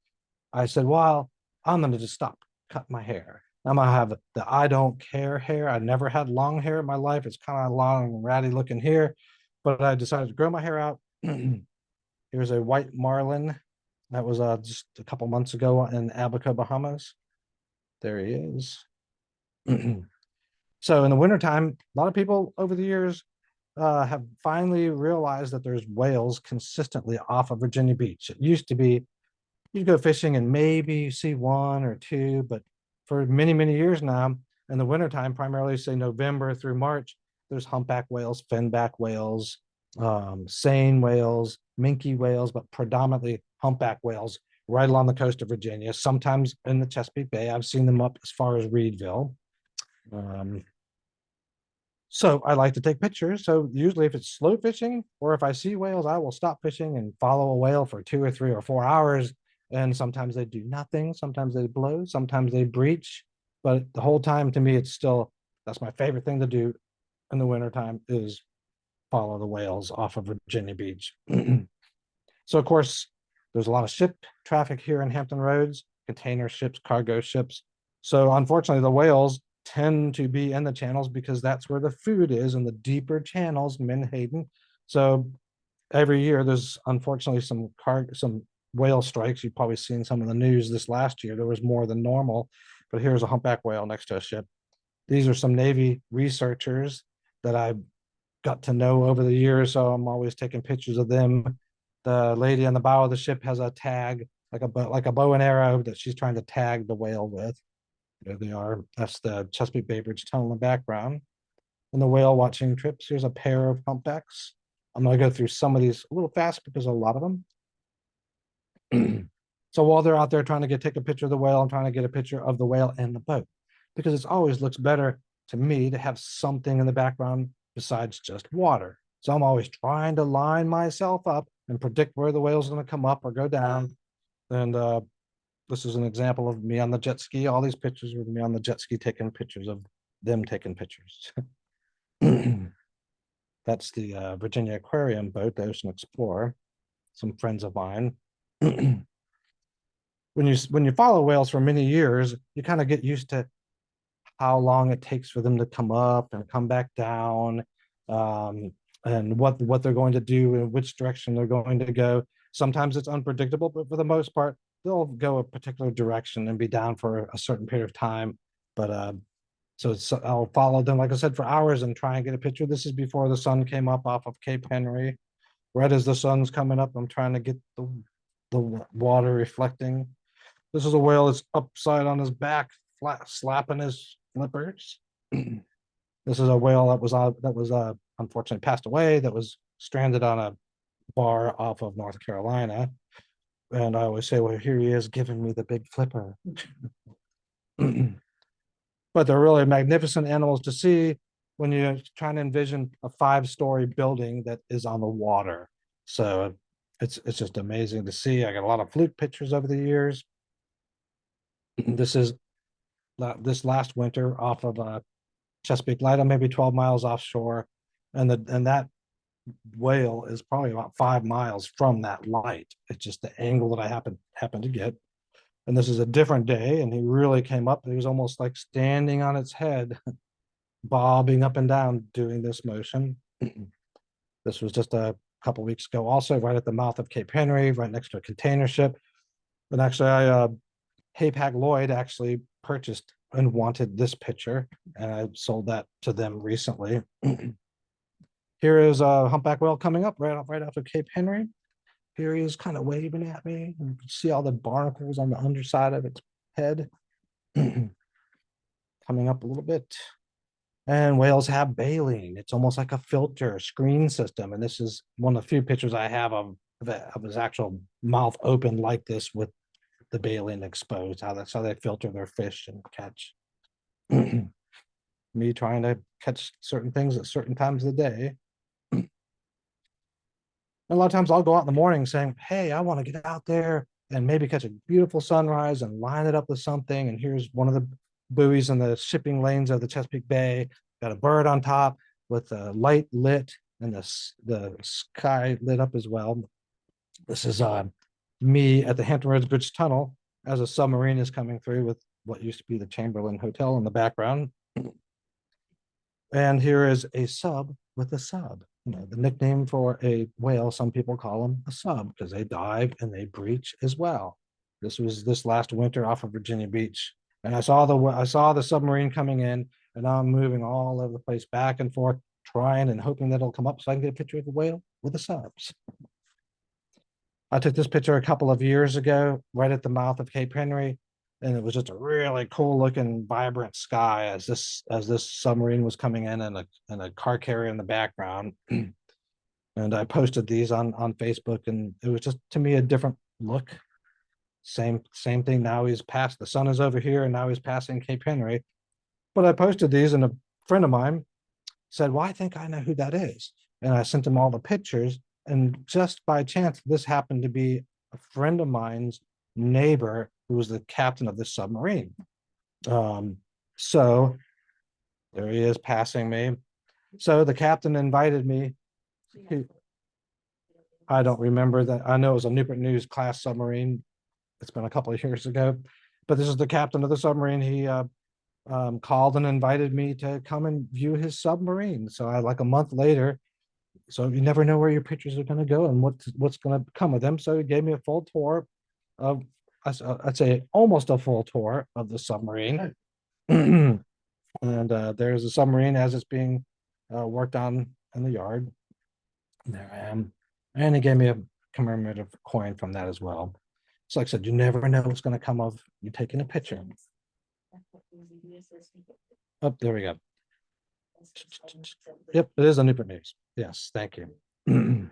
I said, well, I'm going to just stop cutting my hair. I'm going to have the I don't care hair. I never had long hair in my life. It's kind of long and ratty looking here, but I decided to grow my hair out. Here's a white marlin. That was just a couple months ago in Abaco, Bahamas. There he is. So in the wintertime, a lot of people over the years have finally realized that there's whales consistently off of Virginia Beach. It used to be you go fishing and maybe you see 1 or 2, but for many, many years now, in the wintertime, primarily say November through March, there's humpback whales, finback whales, seine whales, minke whales, but predominantly humpback whales right along the coast of Virginia. Sometimes in the Chesapeake Bay, I've seen them up as far as Reedville. So I like to take pictures. So usually if it's slow fishing or if I see whales, I will stop fishing and follow a whale for 2 or 3 or 4 hours. And sometimes they do nothing. Sometimes they blow. Sometimes they breach. But the whole time, to me, it's still, that's my favorite thing to do in the wintertime is follow the whales off of Virginia Beach. So, of course, there's a lot of ship traffic here in Hampton Roads, container ships, cargo ships. So unfortunately, the whales tend to be in the channels because that's where the food is, in the deeper channels, Menhaden. So every year there's unfortunately some whale strikes. You've probably seen some of the news this last year. There was more than normal, but here's a humpback whale next to a ship. These are some Navy researchers that I got to know over the years, so I'm always taking pictures of them. The lady on the bow of the ship has a tag, like a bow and arrow that she's trying to tag the whale with. There they are. That's the Chesapeake Bay Bridge Tunnel in the background. in the whale watching trips. Here's a pair of humpbacks. I'm gonna go through some of these a little fast because a lot of them. So while they're out there trying to take a picture of the whale, I'm trying to get a picture of the whale and the boat, because it always looks better to me to have something in the background besides just water. So I'm always trying to line myself up and predict where the whale's going to come up or go down. And this is an example of me on the jet ski. All these pictures with me on the jet ski taking pictures of them taking pictures. That's the Virginia Aquarium boat, the Ocean Explorer, some friends of mine. When you follow whales for many years, you kind of get used to how long it takes for them to come up and come back down, and what they're going to do and which direction they're going to go. Sometimes it's unpredictable, but for the most part, they'll go a particular direction and be down for a certain period of time. But I'll follow them, like I said, for hours and try and get a picture. This is before the sun came up off of Cape Henry. Right as the sun's coming up, I'm trying to get the water reflecting. This is a whale that's upside on his back, flat, slapping his flippers. This is a whale that was unfortunately passed away, that was stranded on a bar off of North Carolina. And I always say, well, here he is giving me the big flipper. But they're really magnificent animals to see when you're trying to envision a 5-story building that is on the water. So it's just amazing to see. I got a lot of fluke pictures over the years. This is this last winter off of Chesapeake Light, maybe 12 miles offshore, and that whale is probably about 5 miles from that light. It's just the angle that I happened to get. And this is a different day, and he really came up. He was almost like standing on its head, bobbing up and down, doing this motion. This was just a couple weeks ago, also right at the mouth of Cape Henry, right next to a container ship. And actually, Hapag Lloyd actually purchased and wanted this picture, and I sold that to them recently. Here is a humpback whale coming up right off of Cape Henry. Here he is kind of waving at me. You can see all the barnacles on the underside of its head. Coming up a little bit. And whales have baleen. It's almost like a filter screen system. And this is one of the few pictures I have of his actual mouth open like this with the baleen exposed. That's how they filter their fish and catch. Me trying to catch certain things at certain times of the day. A lot of times I'll go out in the morning saying, hey, I want to get out there and maybe catch a beautiful sunrise and line it up with something. And here's one of the buoys in the shipping lanes of the Chesapeake Bay. Got a bird on top with a light lit and the sky lit up as well. This is me at the Hampton Roads Bridge Tunnel as a submarine is coming through with what used to be the Chamberlain Hotel in the background. And here is a sub with a sub. You know, the nickname for a whale, some people call them a sub because they dive and they breach as well. This was this last winter off of Virginia Beach. And I saw the submarine coming in, and I'm moving all over the place back and forth, trying and hoping that it'll come up so I can get a picture of the whale with the subs. I took this picture a couple of years ago, right at the mouth of Cape Henry, and it was just a really cool looking, vibrant sky as this submarine was coming in and a car carrier in the background. And I posted these on Facebook, and it was just, to me, a different look. Same thing. Now he's past, the sun is over here, and now he's passing Cape Henry. But I posted these, and a friend of mine said, well, I think I know who that is. And I sent him all the pictures. And just by chance, this happened to be a friend of mine's neighbor who was the captain of the submarine. So there he is passing me. So the captain invited me. I don't remember that. I know it was a Newport News class submarine. It's been a couple of years ago, but this is the captain of the submarine. He called and invited me to come and view his submarine. So I, like a month later, so you never know where your pictures are going to go and what's going to come of them. So he gave me a full tour of, I'd say almost a full tour of the submarine. And there's a submarine as it's being worked on in the yard. There I am. And he gave me a commemorative coin from that as well. So like I said, you never know what's going to come of you taking a picture. Oh, there we go. Yep, it is a Newport News. Yes, thank you.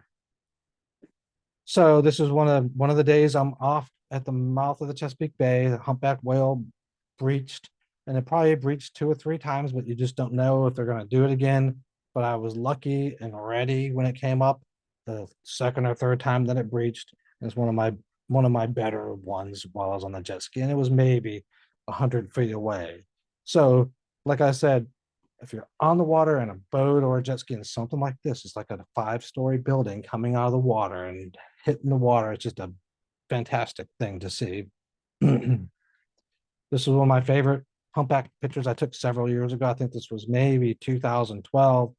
So this is one of the days I'm off at the mouth of the Chesapeake Bay. The humpback whale breached, and it probably breached 2 or 3 times, but you just don't know if they're going to do it again. But I was lucky and ready when it came up the second or third time that it breached. It's one of my better ones while I was on the jet ski, and it was maybe 100 feet away. So, like I said, if you're on the water in a boat or a jet ski and something like this, it's like a 5-story building coming out of the water and hitting the water. It's just a fantastic thing to see. This is one of my favorite humpback pictures I took several years ago. I think this was maybe 2012.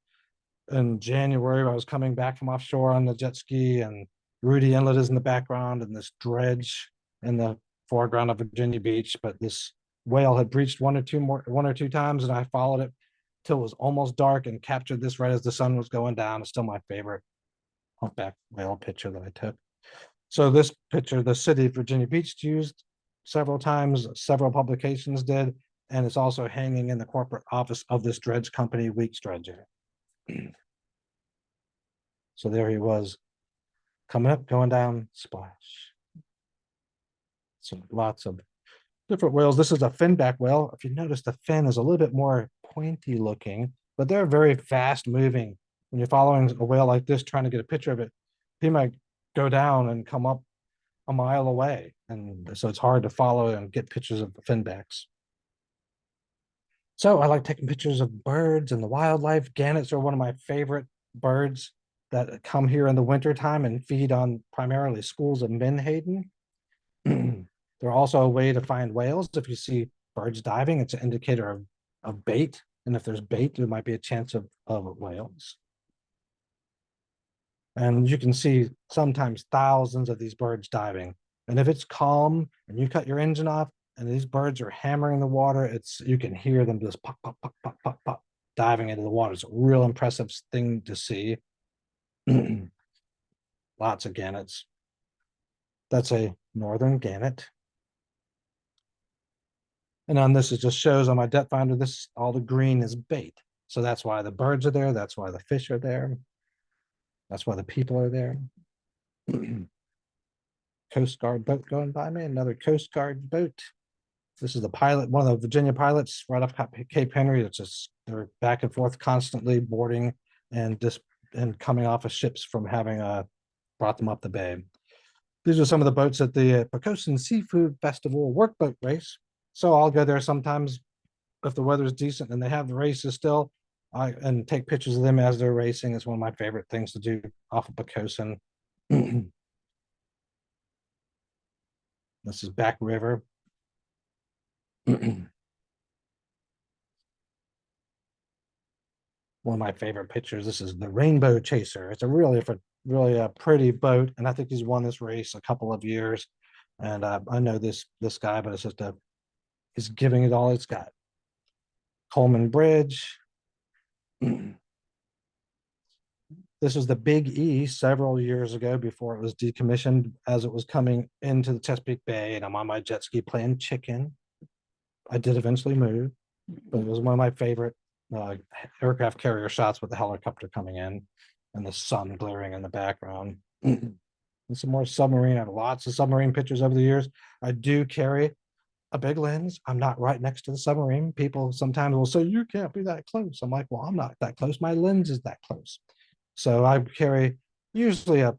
In January, I was coming back from offshore on the jet ski, and Rudy Inlet is in the background and this dredge in the foreground of Virginia Beach. But this whale had breached 1 or 2 times, and I followed it till it was almost dark and captured this right as the sun was going down. It's still my favorite humpback whale picture that I took. So this picture, the city of Virginia Beach used several times, several publications did, and it's also hanging in the corporate office of this dredge company, Weeks Dredging. So there he was, coming up, going down, splash. So lots of different whales. This is a finback whale. If you notice, the fin is a little bit more pointy looking, but they're very fast moving. When you're following a whale like this, trying to get a picture of it, he might go down and come up a mile away. And so it's hard to follow and get pictures of the finbacks. So I like taking pictures of birds and the wildlife. Gannets are one of my favorite birds that come here in the wintertime and feed on primarily schools of menhaden. They're also a way to find whales. If you see birds diving, it's an indicator of bait. And if there's bait, there might be a chance of whales. And you can see sometimes thousands of these birds diving. And if it's calm and you cut your engine off and these birds are hammering the water, you can hear them just pop, pop, pop, pop, pop, pop, diving into the water. It's a real impressive thing to see. Lots of gannets. That's a northern gannet. And on this, it just shows on my depth finder, all the green is bait. So that's why the birds are there. That's why the fish are there. That's why the people are there. Coast Guard boat going by me, another Coast Guard boat. This is the pilot, one of the Virginia pilots right off Cape Henry. It's just, they're back and forth constantly boarding and coming off of ships from having brought them up the bay. These are some of the boats at the Pocosin Seafood Festival workboat race. So I'll go there sometimes if the weather's decent and they have the races still, and take pictures of them as they're racing. It's one of my favorite things to do off of Pocosin. This is Back River. One of my favorite pictures. This is the Rainbow Chaser. It's a really pretty boat, and I think he's won this race a couple of years. And I know this guy, but it's just he's giving it all it's got. Coleman Bridge. This was the Big E several years ago before it was decommissioned, as it was coming into the Chesapeake Bay, and I'm on my jet ski playing chicken. I did eventually move, but it was one of my favorite aircraft carrier shots with the helicopter coming in and the sun glaring in the background. And some more submarine. I have lots of submarine pictures over the years. I do carry a big lens. I'm not right next to the submarine. People sometimes will say, you can't be that close. I'm like, well, I'm not that close. My lens is that close. So I carry usually a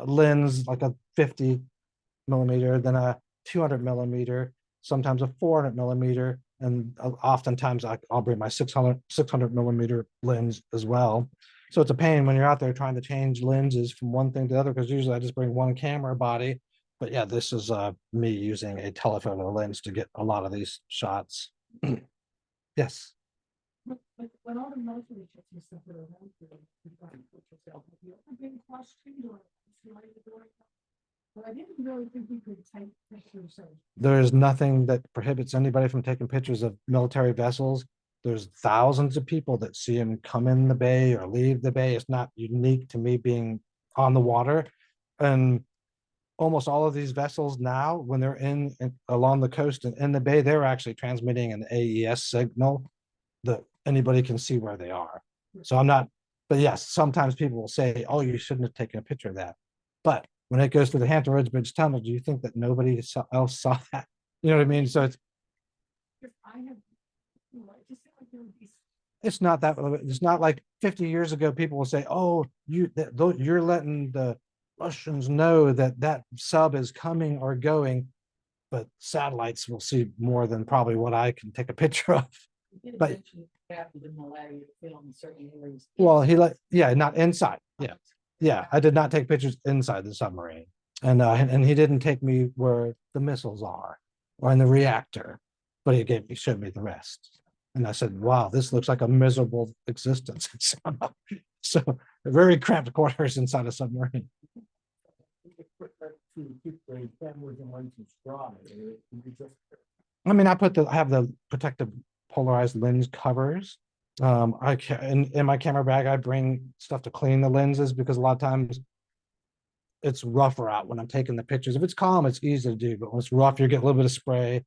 lens, like a 50 millimeter, then a 200 millimeter, sometimes a 400 millimeter. And oftentimes I'll bring my 600 millimeter lens as well. So it's a pain when you're out there trying to change lenses from one thing to the other, because usually I just bring one camera body. But yeah, this is me using a telephoto lens to get a lot of these shots. Yes. When all the military ships and stuff that are around here, have you ever been questioned or but I didn't really think you could take pictures of. There is nothing that prohibits anybody from taking pictures of military vessels. There's thousands of people that see them come in the bay or leave the bay. It's not unique to me being on the water. And almost all of these vessels now, when they're along the coast and in the bay, they're actually transmitting an AES signal anybody can see where they are. So I'm not, but yes, sometimes people will say, oh, you shouldn't have taken a picture of that. But when it goes through the Hampton Roads Bridge Tunnel, do you think that nobody else saw that? You know what I mean? So I have. I just feel like there would be it's not that, it's not like 50 years ago, people will say, oh, you're letting the Russians know that that sub is coming or going. But satellites will see more than probably what I can take a picture of. But well, not inside. Yeah, I did not take pictures inside the submarine, and he didn't take me where the missiles are or in the reactor, but he showed me the rest. And I said, wow, this looks like a miserable existence. So very cramped quarters inside a submarine. I mean, I have the protective polarized lens covers. In my camera bag, I bring stuff to clean the lenses because a lot of times it's rougher out when I'm taking the pictures. If it's calm, it's easy to do, but when it's rough, you get a little bit of spray.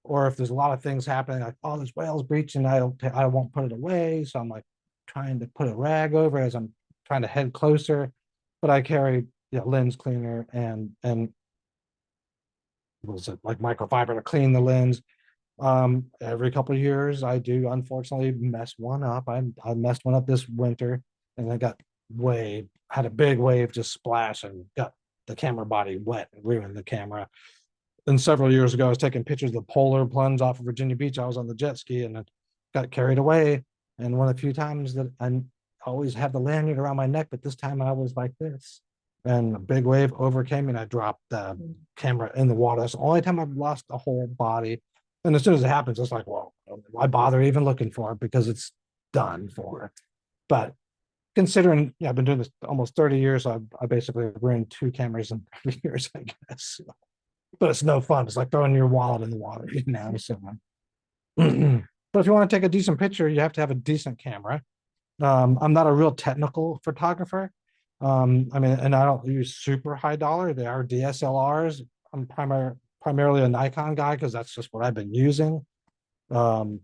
Or if there's a lot of things happening, like, oh, this whale's breaching, I won't put it away. So I'm like trying to put a rag over as I'm trying to head closer. But I carry lens cleaner and was it like microfiber to clean the lens. Every couple of years I do unfortunately mess one up. I messed one up this winter and I had a big wave just splash and got the camera body wet and ruined the camera. And several years ago I was taking pictures of the polar plunge off of Virginia Beach. I was on the jet ski and I got carried away. And one of the few times that I always had the lanyard around my neck, but this time I was like this. And a big wave overcame me and I dropped the camera in the water. That's the only time I've lost a whole body. And as soon as it happens, it's like, well, why bother even looking for it because it's done for it. But considering, I've been doing this almost 30 years, I basically ruined 2 cameras in 30 years, I guess. But it's no fun. It's like throwing your wallet in the water, So, but if you want to take a decent picture, you have to have a decent camera. I'm not a real technical photographer. I mean, and I don't use super high dollar. They are DSLRs. I'm primarily a Nikon guy because that's just what I've been using. But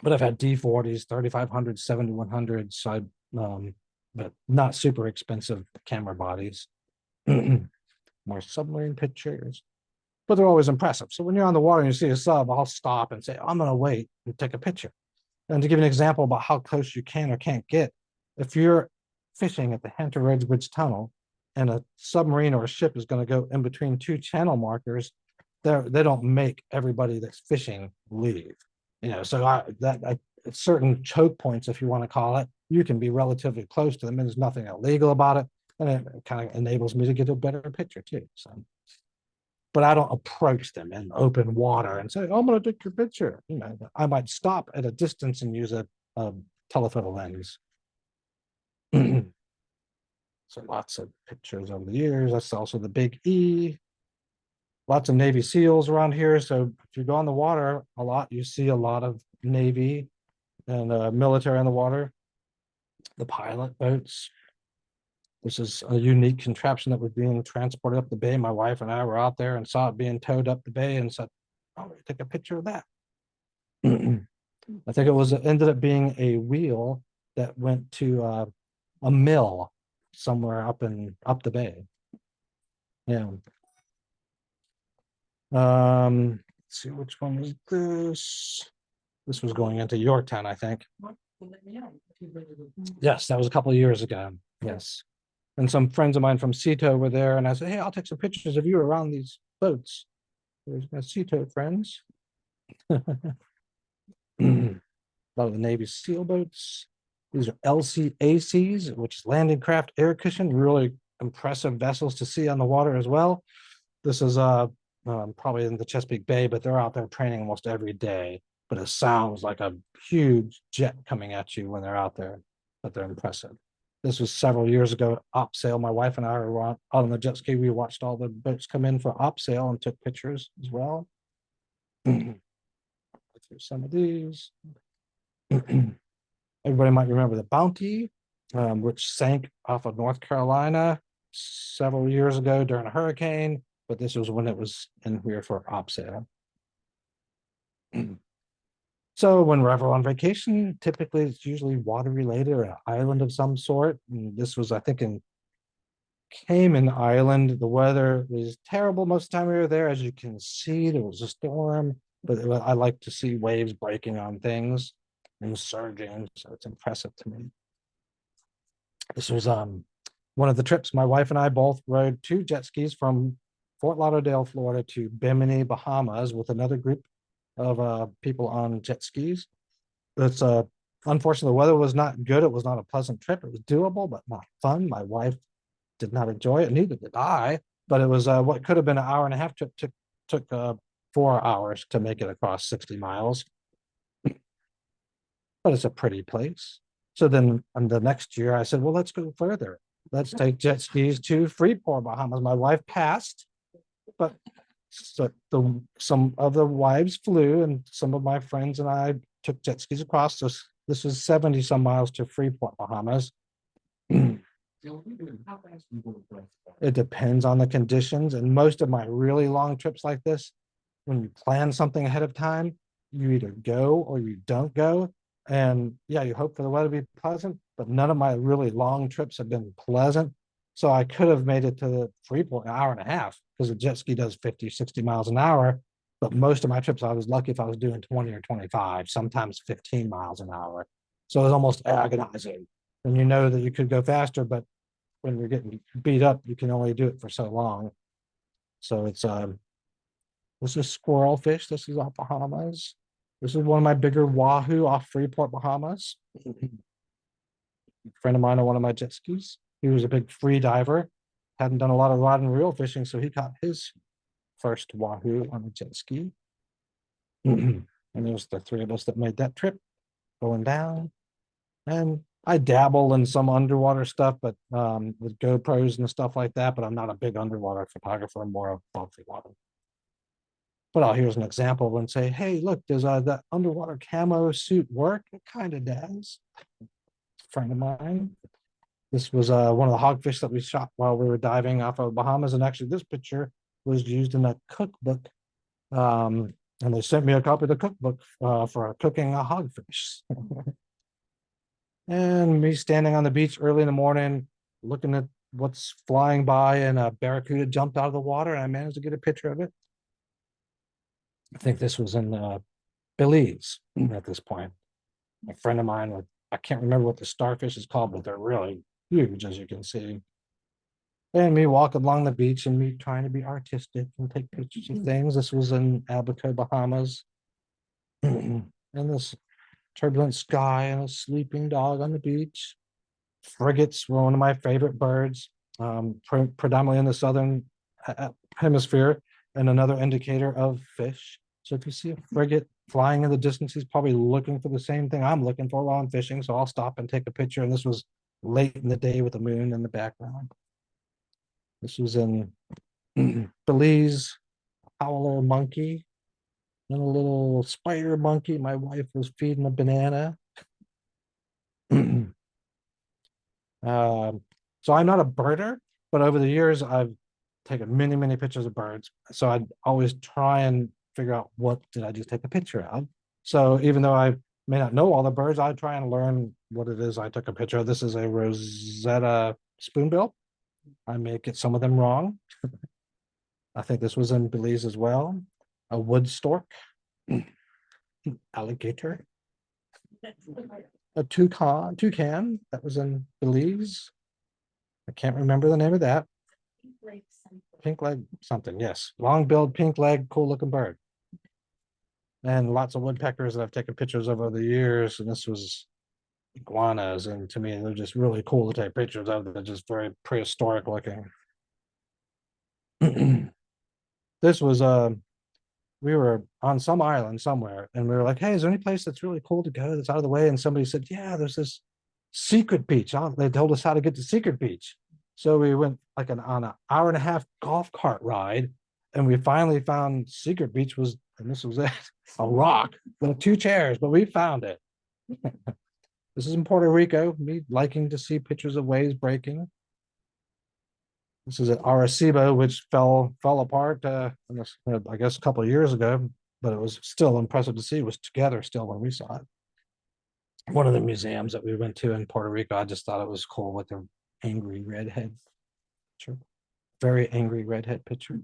I've had D40s, 3500s, 7100s. But not super expensive camera bodies. More submarine pictures, but they're always impressive. So when you're on the water and you see a sub, I'll stop and say, I'm going to wait and take a picture. And to give you an example about how close you can or can't get, if you're fishing at the Hampton Roads Bridge Tunnel and a submarine or a ship is going to go in between 2 channel markers, they don't make everybody that's fishing leave. So at certain choke points, if you want to call it, you can be relatively close to them and there's nothing illegal about it. And it kind of enables me to get a better picture too. So, but I don't approach them in open water and say, oh, I'm going to take your picture. I might stop at a distance and use a telephoto lens. So lots of pictures over the years. That's also the Big E. Lots of Navy SEALs around here. So if you go on the water a lot, you see a lot of Navy and military on the water. The pilot boats. This is a unique contraption that was being transported up the bay. My wife and I were out there and saw it being towed up the bay and said, oh, take a picture of that. I think it ended up being a wheel that went to a mill somewhere up the bay. Yeah. Let's see, which one was this? This was going into Yorktown, I think. Yes, that was a couple of years ago. Yes. And some friends of mine from Cito were there, and I said, hey, I'll take some pictures of you around these boats. There's my Cito friends. A lot of the Navy SEAL boats. These are LCACs, which is landing craft air cushion, really impressive vessels to see on the water as well. This is probably in the Chesapeake Bay, but they're out there training almost every day. But it sounds like a huge jet coming at you when they're out there, but they're impressive. This was several years ago, op sail. My wife and I were out on the jet ski. We watched all the boats come in for op sail and took pictures as well. Through some of these. Everybody might remember the Bounty, which sank off of North Carolina several years ago during a hurricane, but this was when it was in here for op sail. So when we're ever on vacation, typically it's usually water related or an island of some sort. And this was, I think, in Cayman Island. The weather was terrible most of the time we were there. As you can see, there was a storm, but I like to see waves breaking on things and surging, so it's impressive to me. This was one of the trips. My wife and I both rode 2 jet skis from Fort Lauderdale, Florida to Bimini, Bahamas with another group of people on jet skis. It's unfortunately the weather was not good. It was not a pleasant trip. It was doable, but not fun. My wife did not enjoy it, neither did I. But it was what could have been an hour and a half trip took 4 hours to make it across 60 miles. But it's a pretty place. So then the next year I said, well, let's go further. Let's take jet skis to Freeport, Bahamas. My wife passed, but so some of the wives flew, and some of my friends and I took jet skis across. This was 70 some miles to Freeport, Bahamas. It depends on the conditions, and most of my really long trips like this, when you plan something ahead of time, you either go or you don't go. And yeah, you hope for the weather to be pleasant, but none of my really long trips have been pleasant. So I could have made it to the Freeport in an hour and a half because the jet ski does 50, 60 miles an hour. But most of my trips, I was lucky if I was doing 20 or 25, sometimes 15 miles an hour. So it was almost agonizing. And you know that you could go faster, but when you're getting beat up, you can only do it for so long. So it's this is squirrel fish. This is off Bahamas. This is one of my bigger wahoo off Freeport, Bahamas. A friend of mine on one of my jet skis. He was a big free diver, hadn't done a lot of rod and reel fishing, so he caught his first wahoo on a jet ski. And it was the 3 of us that made that trip going down. And I dabble in some underwater stuff, but with GoPros and stuff like that, but I'm not a big underwater photographer. I'm more above the water. But here's an example and say, hey, look, does that underwater camo suit work? It kind of does. A friend of mine. This was one of the hogfish that we shot while we were diving off of Bahamas. And actually, this picture was used in a cookbook. And they sent me a copy of the cookbook for cooking a hogfish. And me standing on the beach early in the morning, looking at what's flying by, and a barracuda jumped out of the water, and I managed to get a picture of it. I think this was in Belize at this point. A friend of mine, I can't remember what the starfish is called, but they're really huge, as you can see. And me walking along the beach and me trying to be artistic and take pictures of things. This was in Abaco, Bahamas. And this turbulent sky and a sleeping dog on the beach. Frigates were one of my favorite birds, predominantly in the southern hemisphere, and another indicator of fish. So if you see a frigate flying in the distance, he's probably looking for the same thing I'm looking for while I'm fishing. So I'll stop and take a picture. And this was late in the day with the moon in the background. This was in Belize, howler monkey, and a little spider monkey. My wife was feeding a banana. So I'm not a birder, but over the years I've taken many, many pictures of birds. So I'd always try and figure out what did I just take a picture of. So even though I may not know all the birds, I try and learn what it is I took a picture of. This is a Rosetta spoonbill. I may get some of them wrong. I think this was in Belize as well. A wood stork, alligator, a toucan that was in Belize. I can't remember the name of that. Pink leg something, yes. Long-billed, pink leg, cool looking bird. And lots of woodpeckers that I've taken pictures of over the years. And this was iguanas. And to me, they're just really cool to take pictures of. They're just very prehistoric looking. This was we were on some island somewhere, and we were like, hey, is there any place that's really cool to go that's out of the way? And somebody said, yeah, there's this secret beach. They told us how to get to Secret Beach. So we went like on an hour and a half golf cart ride, and we finally found Secret Beach was, and this was it, a rock with 2 chairs, but we found it. This is in Puerto Rico, me liking to see pictures of waves breaking. This is at Arecibo, which fell apart, I guess a couple of years ago. but it was still impressive to see it was together still when we saw it. One of the museums that we went to in Puerto Rico, I just thought it was cool with the angry redhead picture. Very angry redhead picture.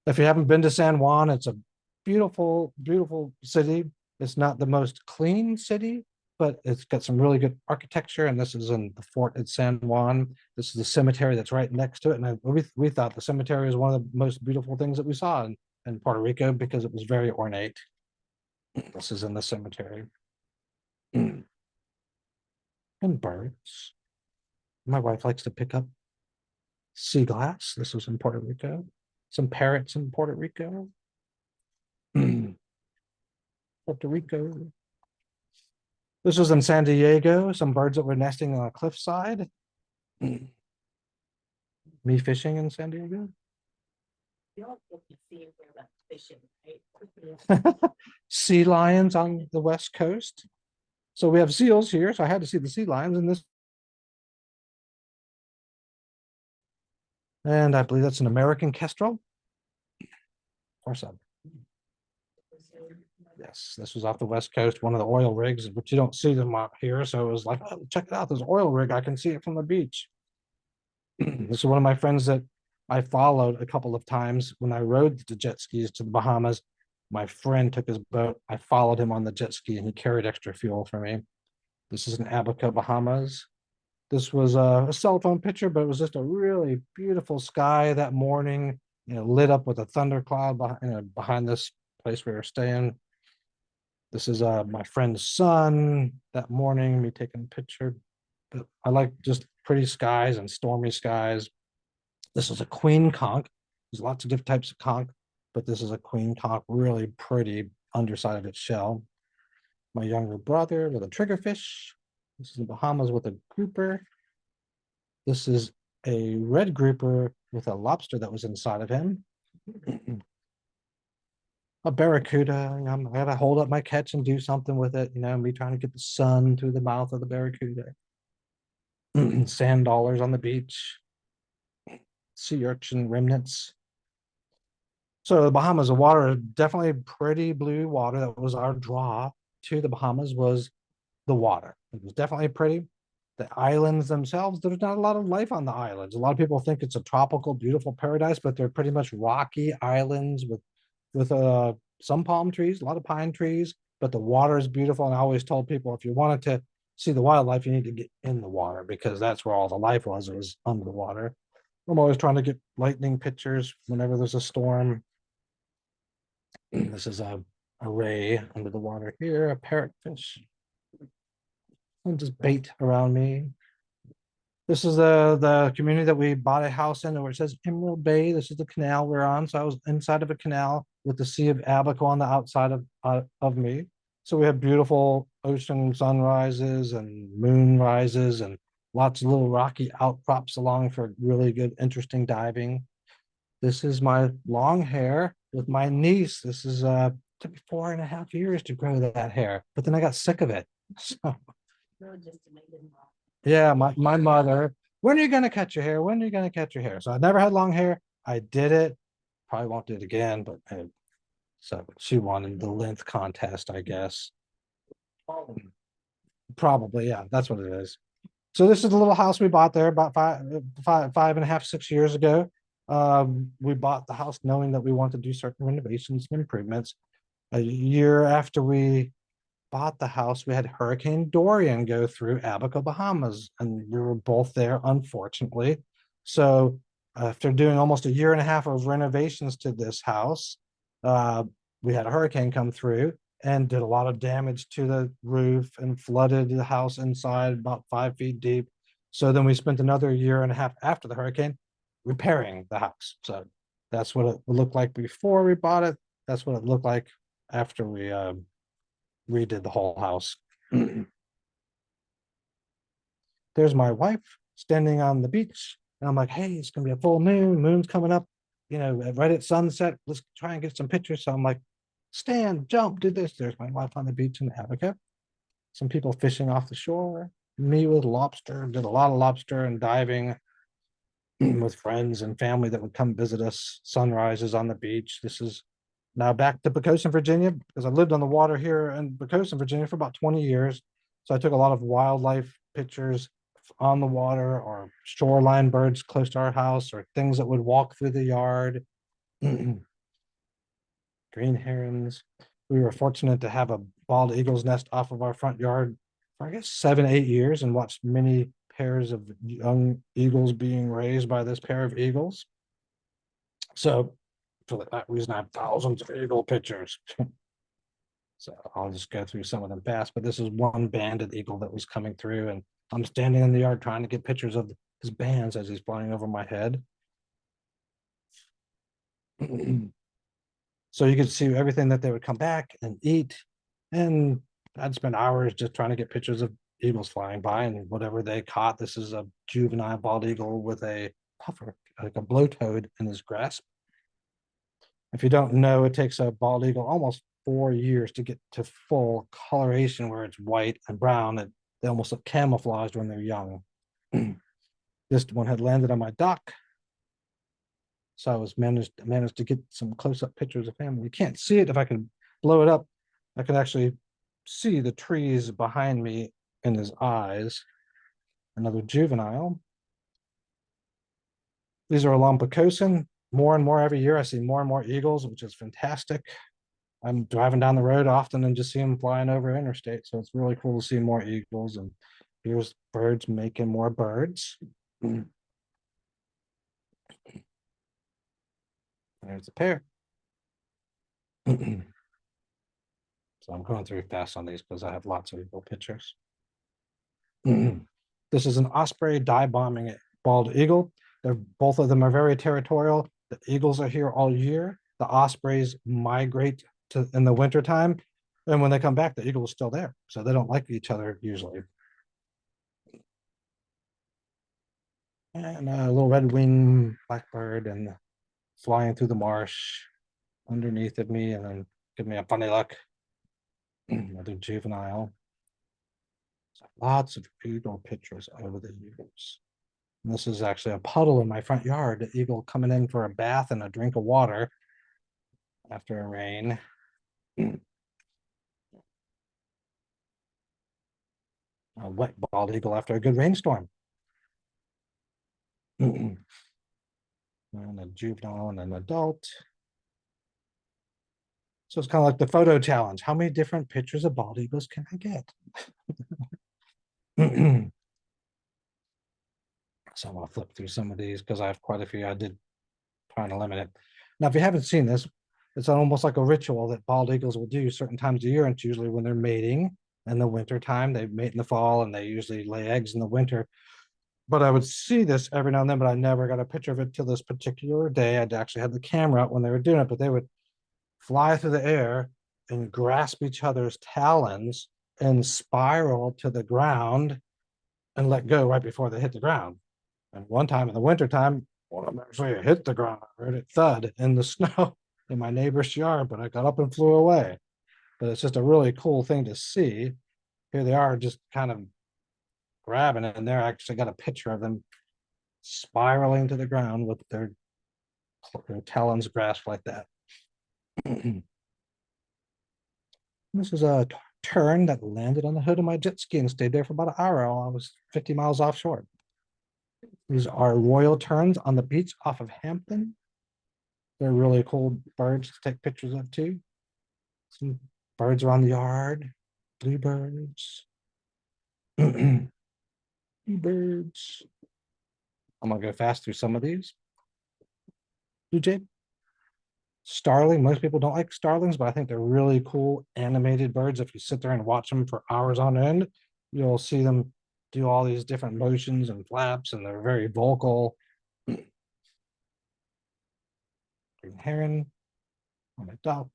If you haven't been to San Juan, it's a beautiful, beautiful city. It's not the most clean city, but it's got some really good architecture. And this is in the fort at San Juan. This is the cemetery that's right next to it. And we thought the cemetery is one of the most beautiful things that we saw in Puerto Rico because it was very ornate. This is in the cemetery. And birds. My wife likes to pick up sea glass. This was in Puerto Rico. Some parrots in Puerto Rico. Puerto Rico. This was in San Diego. Some birds that were nesting on a cliffside. Me fishing in San Diego. You don't get to see where that fishing, right? Sea lions on the West Coast. So we have seals here. So I had to see the sea lions in this. And I believe that's an American kestrel. Or something. Yes, this was off the West Coast, one of the oil rigs, but you don't see them out here. So it was like, oh, check it out, this oil rig. I can see it from the beach. This is one of my friends that I followed a couple of times when I rode the jet skis to the Bahamas. My friend took his boat. I followed him on the jet ski and he carried extra fuel for me. This is in Abaco, Bahamas. This was a cell phone picture, but it was just a really beautiful sky that morning, lit up with a thundercloud behind this place we were staying. This is my friend's son that morning, me taking a picture. But I like just pretty skies and stormy skies. This is a queen conch. There's lots of different types of conch, but this is a queen conch, really pretty underside of its shell. My younger brother with a triggerfish. This is the Bahamas with a grouper. This is a red grouper with a lobster that was inside of him. A barracuda. I gotta hold up my catch and do something with it. Me trying to get the sun through the mouth of the barracuda. Sand dollars on the beach. Sea urchin remnants. So the Bahamas, the water is definitely pretty blue water. That was our draw to the Bahamas, was the water. It was definitely pretty. The islands themselves, there's not a lot of life on the islands. A lot of people think it's a tropical, beautiful paradise, but they're pretty much rocky islands with some palm trees, a lot of pine trees, but the water is beautiful. And I always told people, if you wanted to see the wildlife, you need to get in the water because that's where all the life was. It was under the water. I'm always trying to get lightning pictures whenever there's a storm. This is a ray under the water here, a parrotfish. And just bait around me. This is the community that we bought a house in where it says Emerald Bay. This is the canal we're on. So I was inside of a canal with the Sea of Abaco on the outside of me. So we have beautiful ocean sunrises and moon rises and lots of little rocky outcrops along for really good, interesting diving. This is my long hair with my niece. This is took me 4.5 years to grow that hair, but then I got sick of it. So yeah, my mother, when are you gonna cut your hair? When are you gonna cut your hair? So I never had long hair. I did it. Probably won't do it again, but so she won in the length contest, I guess. Probably, yeah, that's what it is. So this is the little house we bought there about 5.5, 6 years ago. We bought the house knowing that we wanted to do certain renovations and improvements. A year after we bought the house, we had Hurricane Dorian go through Abaco, Bahamas, and we were both there, unfortunately. So after doing almost 1.5 years of renovations to this house, we had a hurricane come through and did a lot of damage to the roof and flooded the house inside about 5 feet deep. So then we spent another 1.5 years after the hurricane repairing the house. So that's what it looked like before we bought it. That's what it looked like after we redid the whole house. There's my wife standing on the beach. And I'm like, hey, it's gonna be a full moon. Moon's coming up, right at sunset. Let's try and get some pictures. So I'm like, stand, jump, do this. There's my wife on the beach in Abaco. Some people fishing off the shore. Me with lobster, did a lot of lobster and diving with friends and family that would come visit us. Sunrises on the beach. This is Now back to Pocosin, Virginia, because I lived on the water here in Pocosin, Virginia for about 20 years. So I took a lot of wildlife pictures on the water or shoreline birds close to our house or things that would walk through the yard. Green herons. We were fortunate to have a bald eagle's nest off of our front yard for, I guess, 7, 8 years and watched many pairs of young eagles being raised by this pair of eagles. So for that reason, I have thousands of eagle pictures. So I'll just go through some of them fast, but this is one banded eagle that was coming through, and I'm standing in the yard trying to get pictures of his bands as he's flying over my head. So you could see everything that they would come back and eat. And I'd spend hours just trying to get pictures of eagles flying by and whatever they caught. This is a juvenile bald eagle with a puffer, like a blowtoad in his grasp. If you don't know, it takes a bald eagle almost 4 years to get to full coloration where it's white and brown, and they almost look camouflaged when they're young. This one had landed on my dock. So I was managed to get some close-up pictures of him. You can't see it. If I can blow it up, I can actually see the trees behind me in his eyes. Another juvenile. These are along Pocosin. More and more every year, I see more and more eagles, which is fantastic. I'm driving down the road often and just see them flying over interstate. So it's really cool to see more eagles. And here's birds making more birds. There's a pair. So I'm going through fast on these because I have lots of eagle pictures. This is an osprey dive-bombing bald eagle. Both of them are very territorial. The eagles are here all year. The ospreys migrate in the wintertime. And when they come back, the eagle is still there. So they don't like each other usually. And a little red-winged blackbird and flying through the marsh underneath of me and then give me a funny look. Another juvenile. So lots of eagle pictures over the years. And this is actually a puddle in my front yard. The eagle coming in for a bath and a drink of water after a rain. A wet bald eagle after a good rainstorm. And a juvenile and an adult. So it's kind of like the photo challenge. How many different pictures of bald eagles can I get? So I'm going to flip through some of these because I have quite a few. I did trying to limit it. Now, if you haven't seen this, it's almost like a ritual that bald eagles will do certain times of year. And it's usually when they're mating in the winter time. They mate in the fall and they usually lay eggs in the winter. But I would see this every now and then, but I never got a picture of it till this particular day. I'd actually had the camera out when they were doing it, but they would fly through the air and grasp each other's talons and spiral to the ground and let go right before they hit the ground. And one time in the wintertime, one of them actually hit the ground. I heard it thud in the snow in my neighbor's yard, but I got up and flew away. But it's just a really cool thing to see. Here they are just kind of grabbing it, and they're actually got a picture of them spiraling to the ground with their talons grasped like that. This is a tern that landed on the hood of my jet ski and stayed there for about an hour while I was 50 miles offshore. These are royal terns on the beach off of Hampton. They're really cool birds to take pictures of too. Some birds around the yard, bluebirds. Birds. I'm gonna go fast through some of these. Blue jay. Starling. Most people don't like starlings, but I think they're really cool animated birds. If you sit there and watch them for hours on end, you'll see them do all these different motions and flaps, and they're very vocal. Green heron on a duck.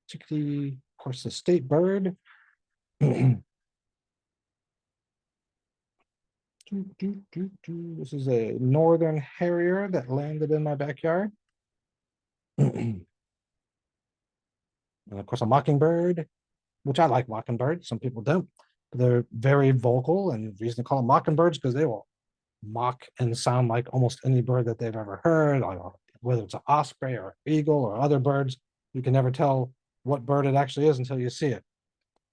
Chickadee, of course, the state bird. This is a northern harrier that landed in my backyard. And of course, a mockingbird, which I like mockingbirds. Some people don't. They're very vocal, and the reason to call them mockingbirds because they will mock and sound like almost any bird that they've ever heard, whether it's an osprey or eagle or other birds. You can never tell what bird it actually is until you see it.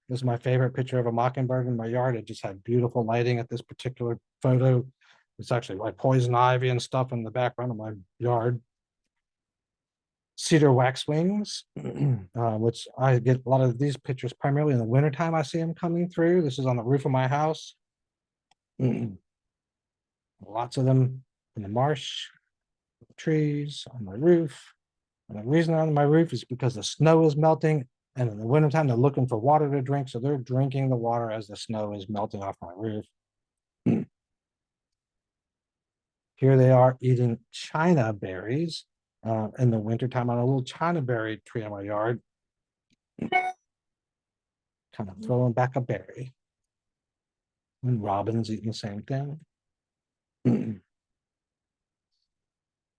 This is my favorite picture of a mockingbird in my yard. It just had beautiful lighting at this particular photo. It's actually like poison ivy and stuff in the background of my yard. Cedar waxwings, which I get a lot of these pictures primarily in the wintertime. I see them coming through. This is on the roof of my house. Lots of them in the marsh, trees, on my roof. And the reason they're on my roof is because the snow is melting, and in the wintertime, they're looking for water to drink, so they're drinking the water as the snow is melting off my roof. Here they are eating China berries in the wintertime on a little China berry tree in my yard. Kind of throwing back a berry. And robins eating the same thing.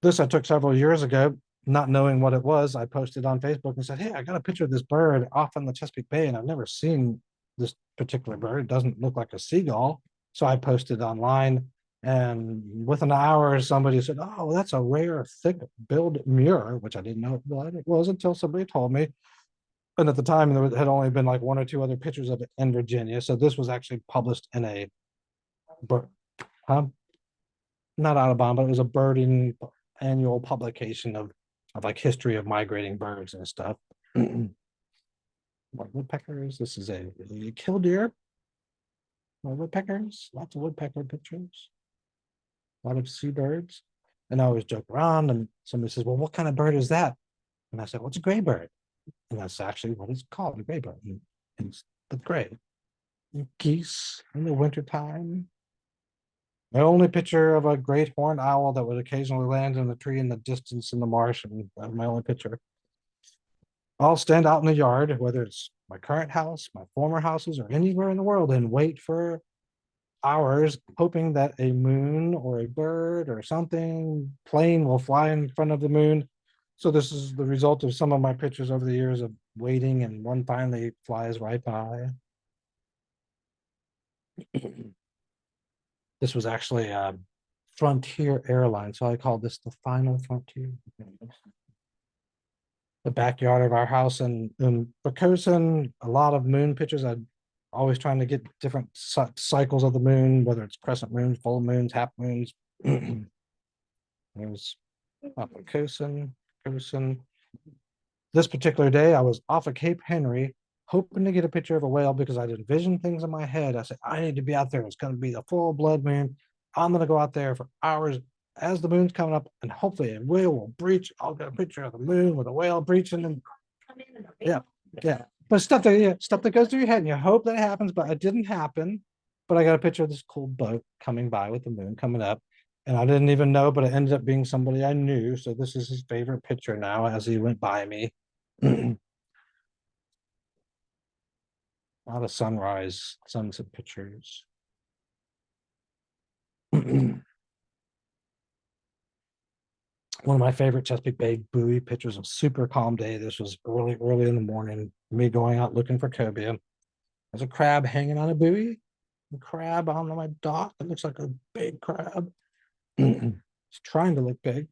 This I took several years ago, not knowing what it was. I posted on Facebook and said, hey, I got a picture of this bird off in the Chesapeake Bay, and I've never seen this particular bird. It doesn't look like a seagull. So I posted online, and within an hour, somebody said, oh, that's a rare thick-billed murre, which I didn't know what it was until somebody told me. And at the time, there had only been like one or two other pictures of it in Virginia. So this was actually published in a bird, not Audubon, but it was a birding annual publication of like history of migrating birds and stuff. What woodpeckers? This is a killdeer. Woodpeckers, lots of woodpecker pictures. A lot of seabirds. And I always joke around, and somebody says, well, what kind of bird is that? And I said, well, it's a gray bird. And that's actually what it's called, a gray bird. And it's the gray. And geese in the wintertime. My only picture of a great horned owl that would occasionally land in the tree in the distance in the marsh, and that's my only picture. I'll stand out in the yard, whether it's my current house, my former houses, or anywhere in the world, and wait for hours, hoping that a moon or a bird or something plane will fly in front of the moon. So this is the result of some of my pictures over the years of waiting, and one finally flies right by. This was actually a Frontier airline, so I call this the final frontier. The backyard of our house in Pocosin, a lot of moon pictures. I'm always trying to get different cycles of the moon, whether it's crescent moons, full moons, half moons. There's Pocosin. This particular day, I was off of Cape Henry, hoping to get a picture of a whale because I'd envisioned things in my head. I said, I need to be out there. It's going to be the full blood moon. I'm going to go out there for hours as the moon's coming up, and hopefully a whale will breach. I'll get a picture of the moon with a whale breaching. And yeah. But stuff that goes through your head, and you hope that it happens, but it didn't happen. But I got a picture of this cool boat coming by with the moon coming up. And I didn't even know, but it ended up being somebody I knew. So this is his favorite picture now as he went by me. A lot of sunrise, sunset pictures. One of my favorite Chesapeake Bay buoy pictures of super calm day. This was early in the morning, me going out looking for cobia. There's a crab hanging on a buoy. A crab on my dock. It looks like a big crab. It's trying to look big.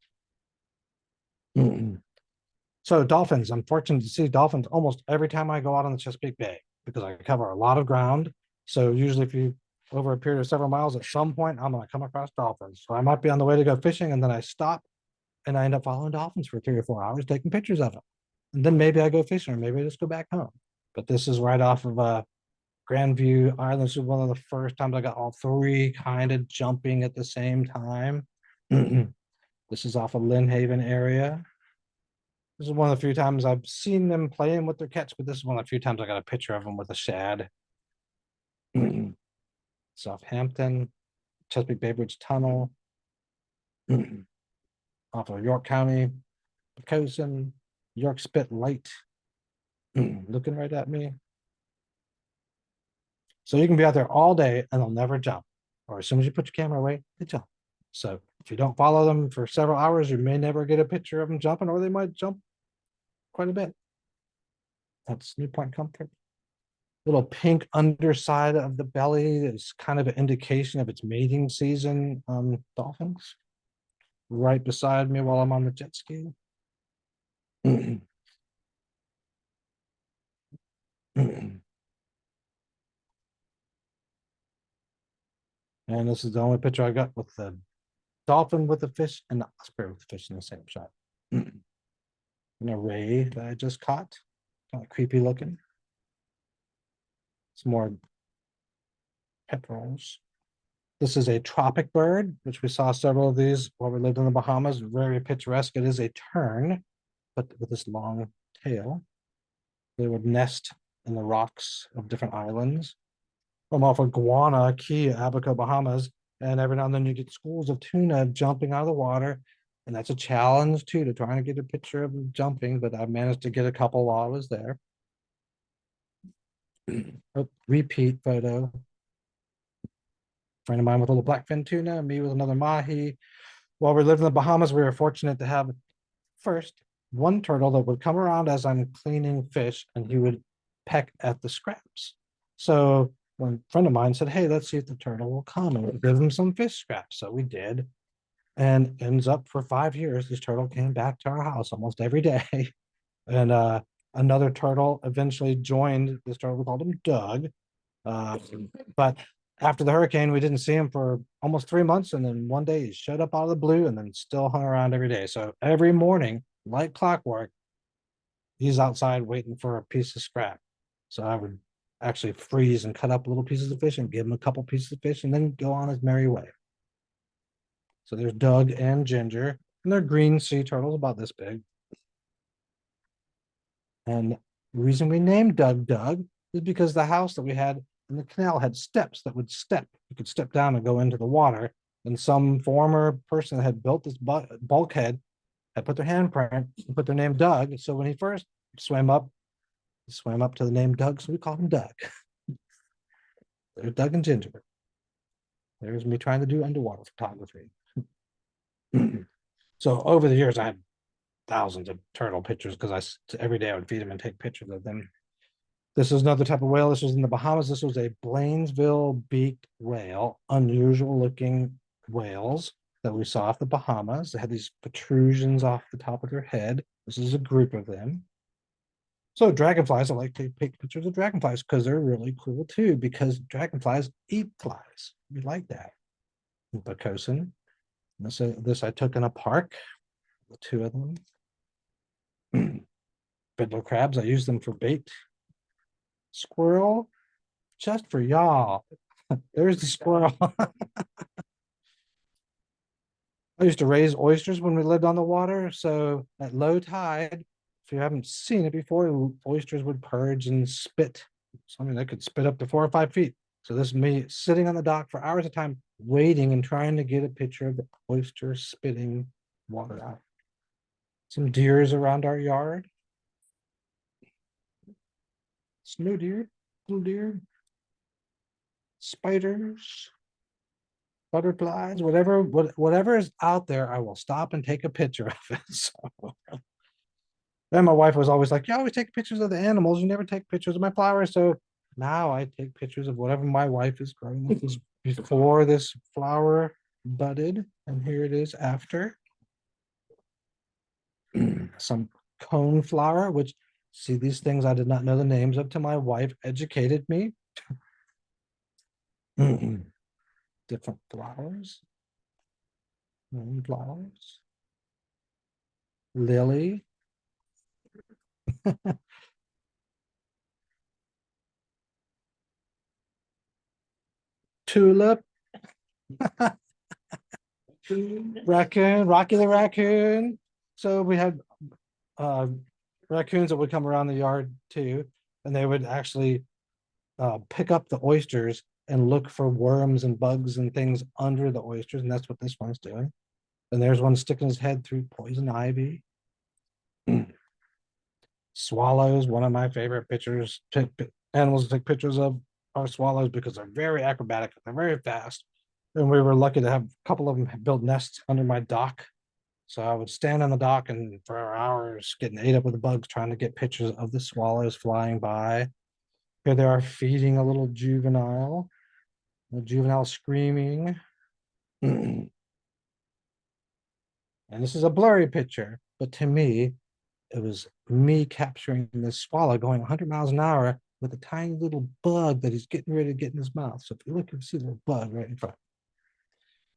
So dolphins, I'm fortunate to see dolphins almost every time I go out on the Chesapeake Bay because I cover a lot of ground. So usually if you over a period of several miles, at some point I'm going to come across dolphins. So I might be on the way to go fishing, and then I stop and I end up following dolphins for 3 or 4 hours, taking pictures of them. And then maybe I go fishing, or maybe I just go back home. But this is right off of Grandview Island. This is one of the first times I got all three kind of jumping at the same time. This is off of Lynn Haven area. This is one of the few times I've seen them playing with their catch, but this is one of the few times I got a picture of them with a shad. Southampton, Chesapeake Bay Bridge Tunnel, off of York County, Pocosin, York Spit Light, looking right at me. So you can be out there all day and they'll never jump. Or as soon as you put your camera away, they jump. So if you don't follow them for several hours, you may never get a picture of them jumping, or they might jump quite a bit. That's New Point Comfort. Little pink underside of the belly is kind of an indication of its mating season. Dolphins right beside me while I'm on the jet ski. And this is the only picture I got with the dolphin with the fish and the osprey with the fish in the same shot. An array that I just caught, kind of creepy looking. Some more petrels. This is a tropic bird, which we saw several of these while we lived in the Bahamas. Very picturesque. It is a tern, but with this long tail. They would nest in the rocks of different islands. I'm off of Guana Key, Abaco, Bahamas, and every now and then you get schools of tuna jumping out of the water, and that's a challenge too, to trying to get a picture of them jumping, but I managed to get a couple while I was there. A repeat photo. Friend of mine with a little blackfin tuna, me with another mahi. While we lived in the Bahamas, we were fortunate to have first one turtle that would come around as I'm cleaning fish, and he would peck at the scraps. So one friend of mine said, hey, let's see if the turtle will come, and we'll give him some fish scraps. So we did. And ends up for 5 years, this turtle came back to our house almost every day. And another turtle eventually joined this turtle. We called him Doug. But after the hurricane, we didn't see him for almost 3 months. And then one day he showed up out of the blue and then still hung around every day. So every morning, like clockwork, he's outside waiting for a piece of scrap. So I would actually freeze and cut up little pieces of fish and give him a couple pieces of fish and then go on his merry way. So there's Doug and Ginger, and they're green sea turtles about this big. And the reason we named Doug is because the house that we had in the canal had steps that would step. You could step down and go into the water. And some former person that had built this bulkhead had put their handprint and put their name Doug. So when he first swam up to the name Doug, so we called him Doug. There's Doug and Ginger. There's me trying to do underwater photography. So over the years, I had thousands of turtle pictures because every day I would feed them and take pictures of them. This is another type of whale. This was in the Bahamas. This was a Blainesville beaked whale, unusual looking whales that we saw off the Bahamas. They had these protrusions off the top of their head. This is a group of them. So dragonflies, I like to take pictures of dragonflies because they're really cool too, because dragonflies eat flies. We like that. Bacosin. This I took in a park, the 2 of them. Fiddler crabs, I use them for bait. Squirrel, just for y'all. There's the squirrel. I used to raise oysters when we lived on the water. So at low tide, if you haven't seen it before, oysters would purge and spit. Something that could spit up to 4 or 5 feet. So this is me sitting on the dock for hours at a time, waiting and trying to get a picture of the oyster spitting water out. Some deers around our yard. Snow deer, little deer, spiders, butterflies, whatever is out there, I will stop and take a picture of it. So. Then my wife was always like, you always take pictures of the animals, you never take pictures of my flowers. So now I take pictures of whatever my wife is growing. This is before this flower budded, and here it is after. Some cone flower, which, see, these things I did not know the names of till my wife educated me. Different flowers. Flowers. Lily. Tulip. Raccoon, Rocky the raccoon. So we had raccoons that would come around the yard too, and they would actually pick up the oysters and look for worms and bugs and things under the oysters, and that's what this one's doing. And there's one sticking his head through poison ivy. Swallows, one of my favorite pictures, animals to take pictures of are swallows because they're very acrobatic, they're very fast. And we were lucky to have a couple of them build nests under my dock. So I would stand on the dock and for hours getting ate up with the bugs trying to get pictures of the swallows flying by. Here they are feeding a little juvenile. The juvenile screaming. And this is a blurry picture, but to me, it was me capturing this swallow going 100 miles an hour with a tiny little bug that he's getting ready to get in his mouth. So if you look, you see the little bug right in front.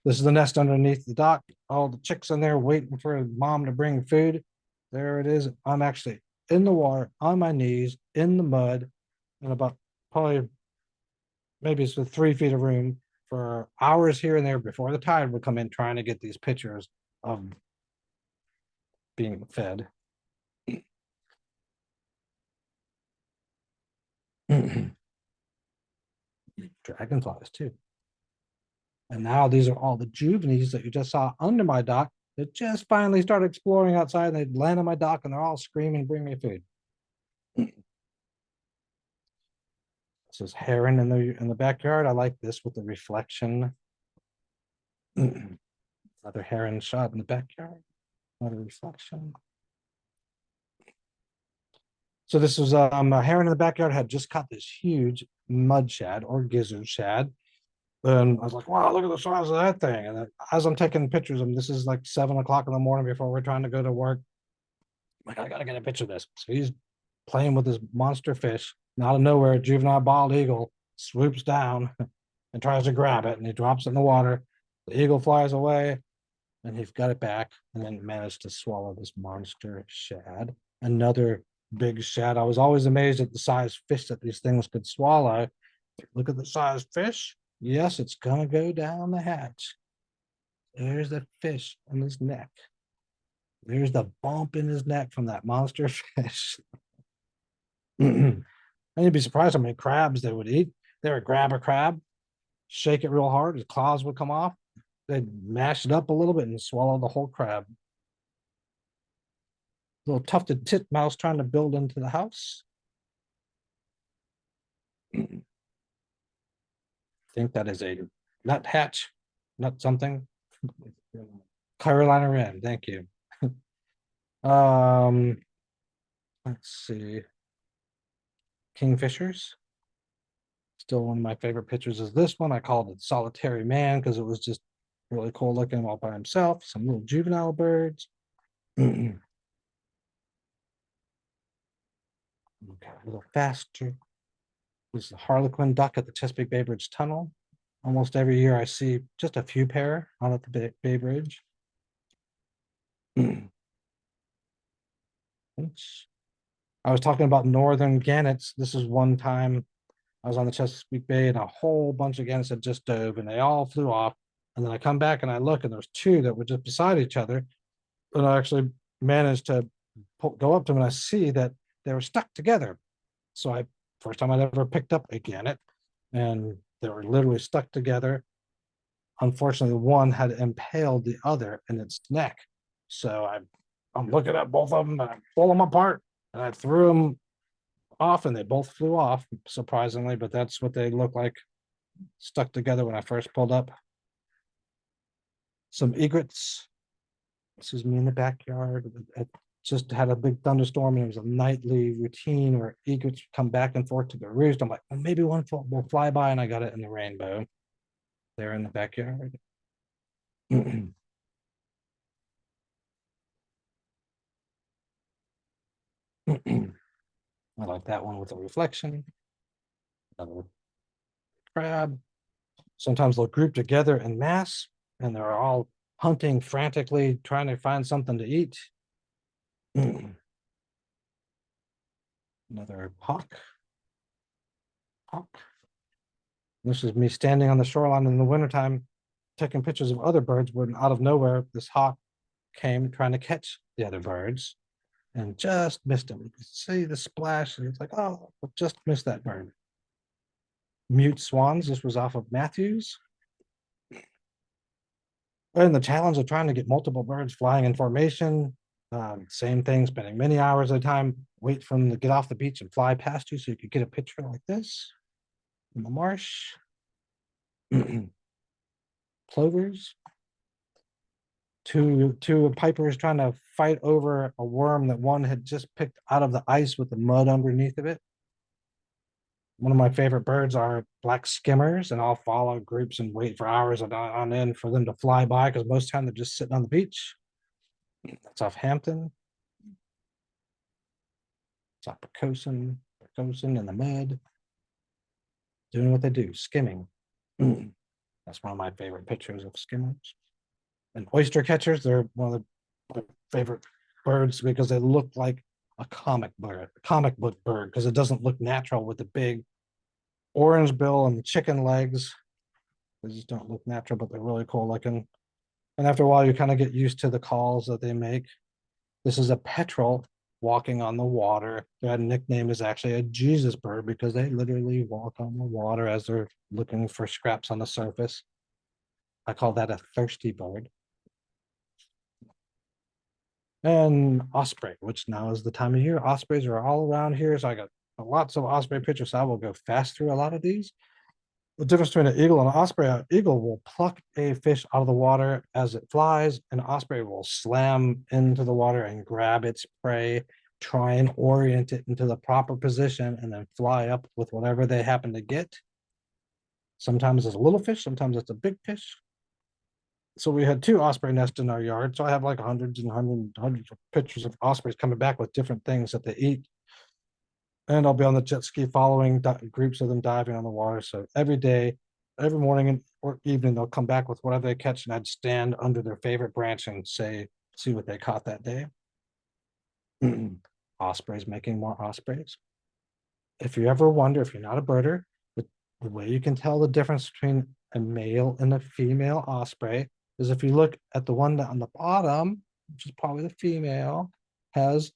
This is the nest underneath the dock. All the chicks in there waiting for mom to bring food. There it is. I'm actually in the water, on my knees, in the mud, and about probably maybe it's with 3 feet of room for hours here and there before the tide would come in, trying to get these pictures of being fed. Dragonflies too. And now these are all the juveniles that you just saw under my dock that just finally started exploring outside, and they land on my dock and they're all screaming, bring me food. This is heron in the backyard. I like this with the reflection. Another heron shot in the backyard. Another reflection. So this was a heron in the backyard had just caught this huge mud shad or gizzard shad. And I was like, wow, look at the size of that thing. And then as I'm taking pictures of him, this is like 7 o'clock in the morning before we're trying to go to work. I'm like, I gotta get a picture of this. So he's playing with this monster fish. And out of nowhere, a juvenile bald eagle swoops down and tries to grab it, and he drops it in the water. The eagle flies away, and he's got it back, and then managed to swallow this monster shad. Another big shad. I was always amazed at the size fish that these things could swallow. Look at the size fish. Yes, it's gonna go down the hatch. There's the fish on his neck. There's the bump in his neck from that monster fish. And you'd be surprised how many crabs they would eat. They would grab a crab, shake it real hard, his claws would come off. They'd mash it up a little bit and swallow the whole crab. Little tufted titmouse trying to build into the house. I think that is a nuthatch, nut something. Carolina wren, thank you. Let's see. Kingfishers. Still one of my favorite pictures is this one. I called it Solitary Man because it was just really cool looking all by himself. Some little juvenile birds. Okay, a little faster. This is the Harlequin duck at the Chesapeake Bay Bridge Tunnel. Almost every year I see just a few pair out at the Bay Bridge. I was talking about northern gannets. This is one time I was on the Chesapeake Bay and a whole bunch of gannets had just dove and they all flew off. And then I come back and I look and there's 2 that were just beside each other. And I actually managed to go up to them and I see that they were stuck together. So first time I'd ever picked up a gannet, and they were literally stuck together. Unfortunately, one had impaled the other in its neck. So I'm looking at both of them and I pull them apart and I threw them off and they both flew off, surprisingly, but that's what they look like stuck together when I first pulled up. Some egrets. This is me in the backyard. I just had a big thunderstorm and it was a nightly routine where egrets come back and forth to the roost. I'm like, well, maybe one will fly by, and I got it in the rainbow. There in the backyard. I like that one with the reflection. Another crab. Sometimes they'll group together in mass and they're all hunting frantically, trying to find something to eat. Another hawk. This is me standing on the shoreline in the wintertime, taking pictures of other birds when out of nowhere, this hawk came trying to catch the other birds and just missed him. You can see the splash and it's like, oh, just missed that bird. Mute swans, this was off of Matthews. And the challenge of trying to get multiple birds flying in formation. Same thing, spending many hours at a time, wait for them to get off the beach and fly past you so you could get a picture like this in the marsh. Plovers. Two pipers trying to fight over a worm that one had just picked out of the ice with the mud underneath of it. One of my favorite birds are black skimmers, and I'll follow groups and wait for hours on end for them to fly by because most of the time they're just sitting on the beach. That's off Hampton. It's off Percosin, coasting in the mud. Doing what they do, skimming. That's one of my favorite pictures of skimmers. And oyster catchers, they're one of my favorite birds because they look like a comic book bird, because it doesn't look natural with the big orange bill and the chicken legs. They just don't look natural, but they're really cool looking. And after a while, you kind of get used to the calls that they make. This is a petrel walking on the water. Their nickname is actually a Jesus bird because they literally walk on the water as they're looking for scraps on the surface. I call that a thirsty bird. And osprey, which now is the time of year. Ospreys are all around here, so I got lots of osprey pictures. So I will go fast through a lot of these. The difference between an eagle and an osprey: an eagle will pluck a fish out of the water as it flies, and an osprey will slam into the water and grab its prey, try and orient it into the proper position, and then fly up with whatever they happen to get. Sometimes it's a little fish, sometimes it's a big fish. So we had 2 osprey nests in our yard. So I have like hundreds of pictures of ospreys coming back with different things that they eat. And I'll be on the jet ski following groups of them diving on the water. So every day, every morning or evening, they'll come back with whatever they catch, and I'd stand under their favorite branch and see what they caught that day. Ospreys making more ospreys. If you ever wonder, if you're not a birder, the way you can tell the difference between a male and a female osprey is if you look at the one that on the bottom, which is probably the female, has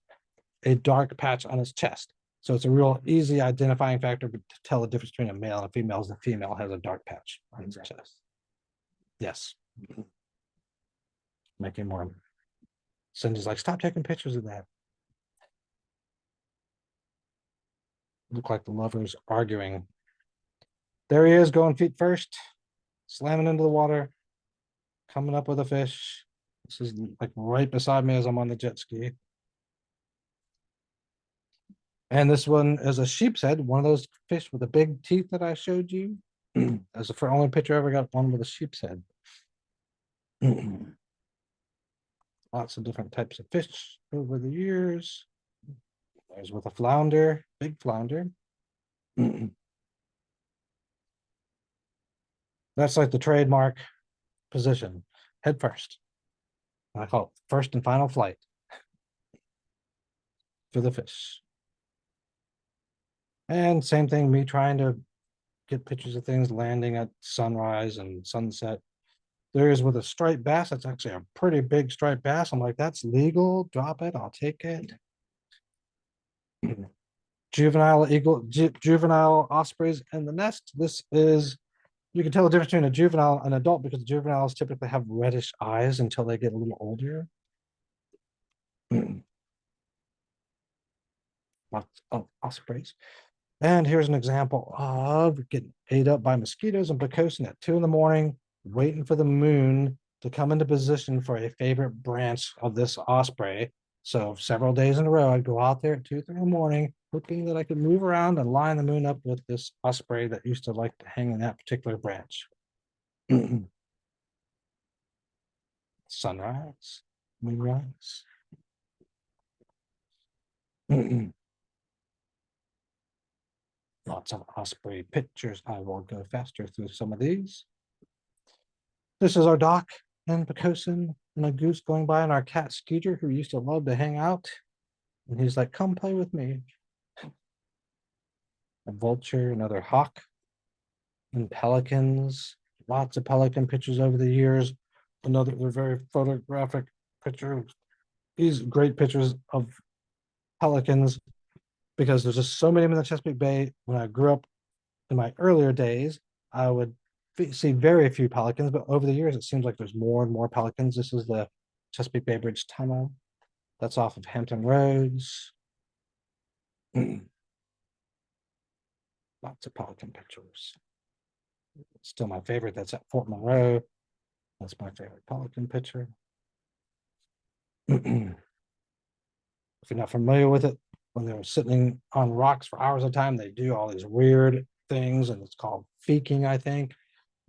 a dark patch on its chest. So it's a real easy identifying factor to tell the difference between a male and a female, is the female has a dark patch on its chest. Yes. Making more. Cindy's like, stop taking pictures of that. Look like the lovers arguing. There he is, going feet first, slamming into the water, coming up with a fish. This is like right beside me as I'm on the jet ski. And this one is a sheep's head, one of those fish with the big teeth that I showed you. That's the only picture I ever got, one with a sheep's head. Lots of different types of fish over the years. There's with a flounder, big flounder. That's like the trademark position, head first. I call it first and final flight for the fish. And same thing, me trying to get pictures of things landing at sunrise and sunset. There is with a striped bass. That's actually a pretty big striped bass. I'm like, that's legal. Drop it. I'll take it. Juvenile ospreys in the nest. This is, you can tell the difference between a juvenile and an adult because the juveniles typically have reddish eyes until they get a little older. Lots of ospreys. And here's an example of getting ate up by mosquitoes and Pocosin at 2 in the morning, waiting for the moon to come into position for a favorite branch of this osprey. So several days in a row, I'd go out there at 2, 3 in the morning, hoping that I could move around and line the moon up with this osprey that used to like to hang in that particular branch. Sunrise, moonrise. Lots of osprey pictures. I will go faster through some of these. This is our dock in Pocosin, and a goose going by, and our cat Skeeter, who used to love to hang out. And he's like, come play with me. A vulture, another hawk, and pelicans. Lots of pelican pictures over the years. Another, they're very photographic picture. These great pictures of pelicans because there's just so many of them in the Chesapeake Bay. When I grew up in my earlier days, I would see very few pelicans, but over the years, it seems like there's more and more pelicans. This is the Chesapeake Bay Bridge Tunnel. That's off of Hampton Roads. Lots of pelican pictures. Still my favorite. That's at Fort Monroe. That's my favorite pelican picture. If you're not familiar with it, when they're sitting on rocks for hours at a time, they do all these weird things, and it's called feking, I think.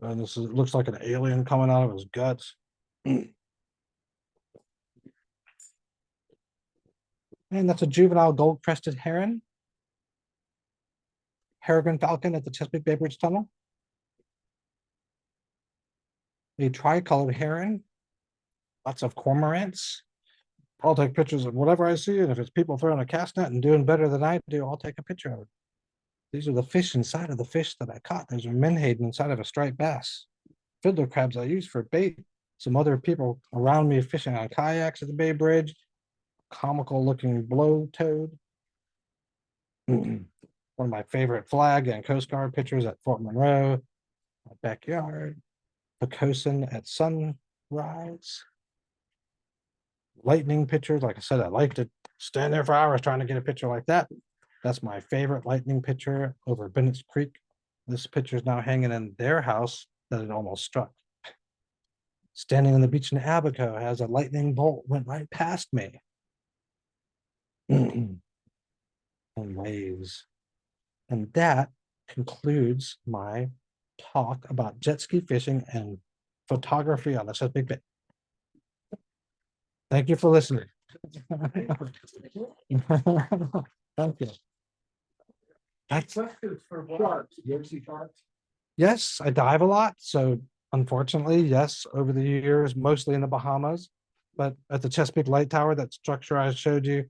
And this is, looks like an alien coming out of his guts. And that's a juvenile gold-crested heron. peregrine falcon at the Chesapeake Bay Bridge Tunnel. A tricolored heron, lots of cormorants. I'll take pictures of whatever I see, and if it's people throwing a cast net and doing better than I do, I'll take a picture of it. These are the fish inside of the fish that I caught. Those are menhaden inside of a striped bass. Fiddler crabs I use for bait. Some other people around me fishing on kayaks at the Bay Bridge. Comical looking blow toad. One of my favorite flag and Coast Guard pictures at Fort Monroe. My backyard. Pocosin at sunrise. Lightning pictures. Like I said, I like to stand there for hours trying to get a picture like that. That's my favorite lightning picture over Bennett's Creek. This picture is now hanging in their house that it almost struck. Standing on the beach in Abaco as a lightning bolt went right past me. And waves. And that concludes my talk about jet ski fishing and photography on the Chesapeake Bay. Thank you for listening. Thank you. That's For sharks. You ever see sharks? yes, I dive a lot. So unfortunately, yes, over the years, mostly in the Bahamas, but at the Chesapeake Light Tower, that structure I showed you,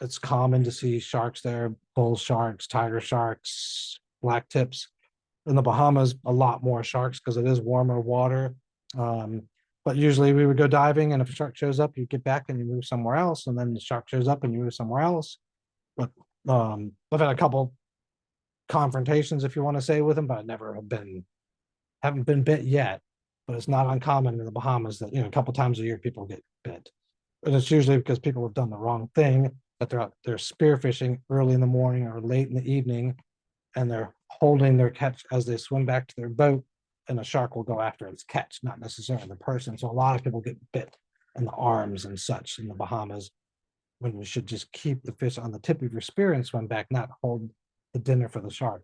it's common to see sharks there, bull sharks, tiger sharks, black tips. In the Bahamas, a lot more sharks because it is warmer water. But usually we would go diving, and if a shark shows up, you get back and you move somewhere else, and then the shark shows up and you move somewhere else. But I've had a couple confrontations, if you want to say, with them, but I never haven't been bit yet. But it's not uncommon in the Bahamas that, a couple times a year people get bit. And it's usually because people have done the wrong thing, that they're spearfishing early in the morning or late in the evening, and they're holding their catch as they swim back to their boat, and a shark will go after its catch, not necessarily the person. So a lot of people get bit in the arms and such in the Bahamas, when you should just keep the fish on the tip of your spear and swim back, not hold the dinner for the shark.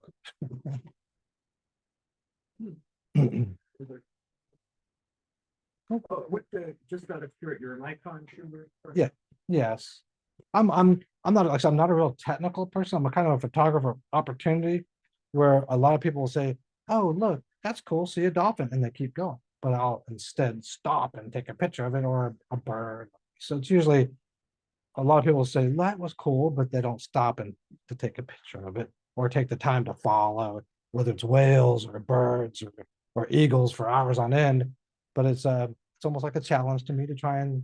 Just out of curiosity, you're an icon shooter? Yeah. Yes. I'm not, like I said, I'm not a real technical person. I'm a kind of a photographer opportunity, where a lot of people will say, oh, look, that's cool, see a dolphin, and they keep going. But I'll instead stop and take a picture of it, or a bird. So it's usually, a lot of people say that was cool, but they don't stop and to take a picture of it, or take the time to follow, whether it's whales or birds or eagles for hours on end. But it's almost like a challenge to me to try and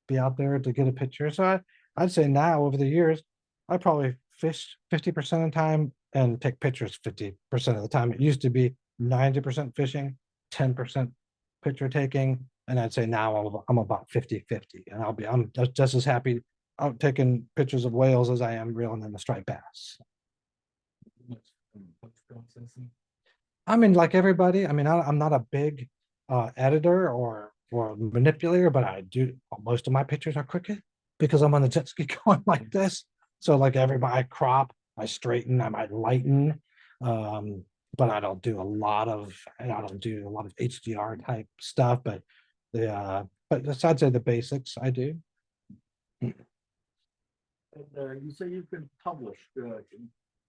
be out there to get a picture. So I'd say now, over the years, I probably fish 50% of the time and take pictures 50% of the time. It used to be 90% fishing, 10% picture taking. And I'd say now I'm about 50-50, and I'm just as happy out taking pictures of whales as I am reeling in the striped bass. I mean, like everybody, I mean, I'm not a big editor or manipulator, but I do, most of my pictures are crooked because I'm on the jet ski going like this. So like everybody, I crop, I straighten, I might lighten, but I don't do a lot of HDR type stuff. But I'd say the basics I do. And you say you've been published. Do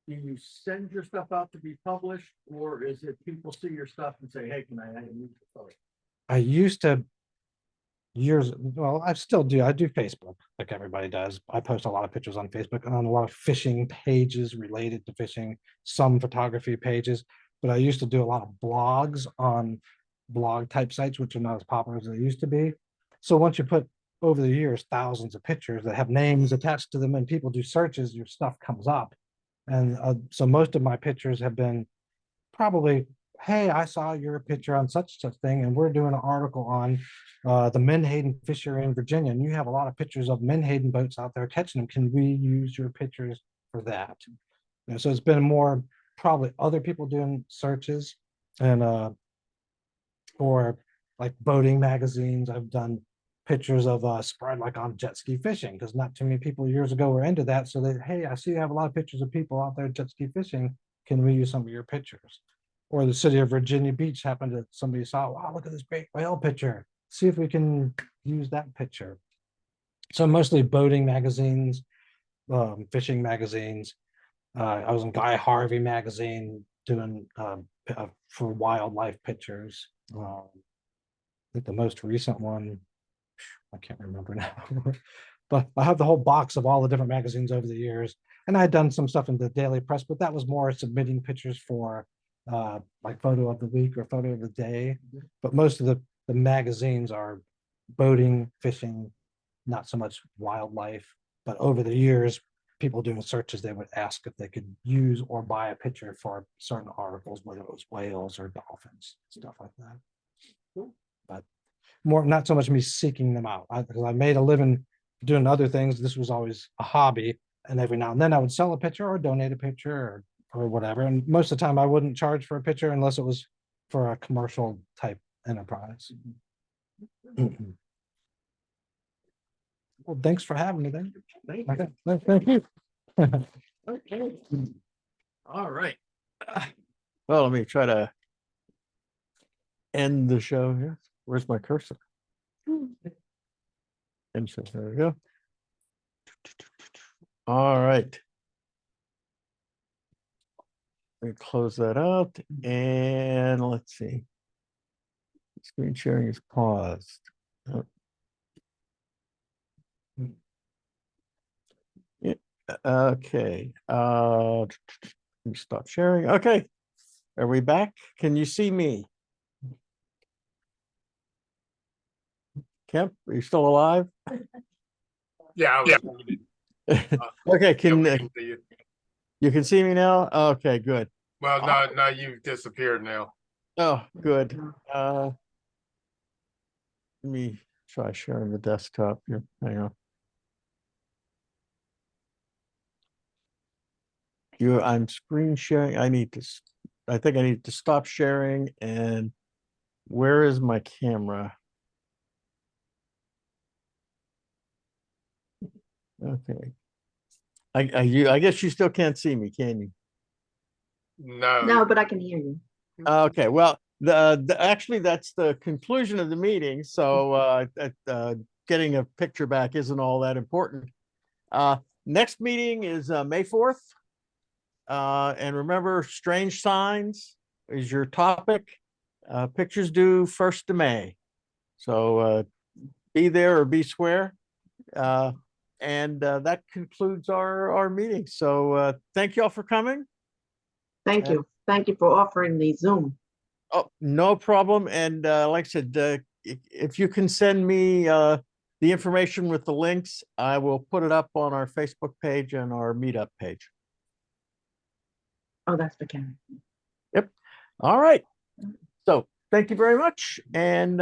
you send your stuff out to be published, or is it people see your stuff and say, hey, can I use the photo? I used to I still do. I do Facebook like everybody does. I post a lot of pictures on Facebook and on a lot of fishing pages related to fishing, some photography pages, but I used to do a lot of blogs on blog type sites, which are not as popular as they used to be. So once you put, over the years, thousands of pictures that have names attached to them and people do searches, your stuff comes up. And so most of my pictures have been probably, hey, I saw your picture on such thing, and we're doing an article on the menhaden fishery in Virginia, and you have a lot of pictures of menhaden boats out there catching them. Can we use your pictures for that? So it's been more probably other people doing searches, and for like boating magazines, I've done pictures of spread like on jet ski fishing, because not too many people years ago were into that. So they, hey, I see you have a lot of pictures of people out there jet ski fishing. Can we use some of your pictures? Or the city of Virginia Beach happened to, somebody saw, wow, look at this great whale picture. See if we can use that picture. So mostly boating magazines, fishing magazines, I was in Guy Harvey magazine doing for wildlife pictures. I think the most recent one, I can't remember now, but I have the whole box of all the different magazines over the years. And I had done some stuff in the daily press, but that was more submitting pictures for like photo of the week or photo of the day. But most of the magazines are boating, fishing, not so much wildlife. But over the years, people doing searches, they would ask if they could use or buy a picture for certain articles, whether it was whales or dolphins, stuff like that. But more, not so much me seeking them out, because I made a living doing other things. This was always a hobby, and every now and then I would sell a picture or donate a picture or whatever. And most of the time I wouldn't charge for a picture unless it was for a commercial type enterprise. Well, thanks for having me then. Thank you. Okay. All right. Well, let me try to end the show here. Where's my cursor? And so there we go. All right. Let me close that out and let's see. Screen sharing is paused. Oh. Yeah, okay. Let me stop sharing. Okay. Are we back? Can you see me? Kemp, are you still alive? Yeah, I was muted. Okay, Yeah, can we can see you. you can see me now? Okay, good. Well, no, you've disappeared now. Oh, good. Let me try sharing the desktop here. Hang on. I'm screen sharing. I think I need to stop sharing. And where is my camera? Okay. I guess you still can't see me, can you? No. No, but I can hear you. Okay, well, actually that's the conclusion of the meeting. So getting a picture back isn't all that important. Next meeting is May 4th. And remember, strange signs is your topic. Pictures due 1st of May. So be there or be square. And that concludes our meeting. So thank you all for coming. Thank you. Thank you for offering the Zoom. Oh, no problem. And like I said, if you can send me the information with the links, I will put it up on our Facebook page and our meetup page. Oh, that's the camera. Yep. All right. So thank you very much. And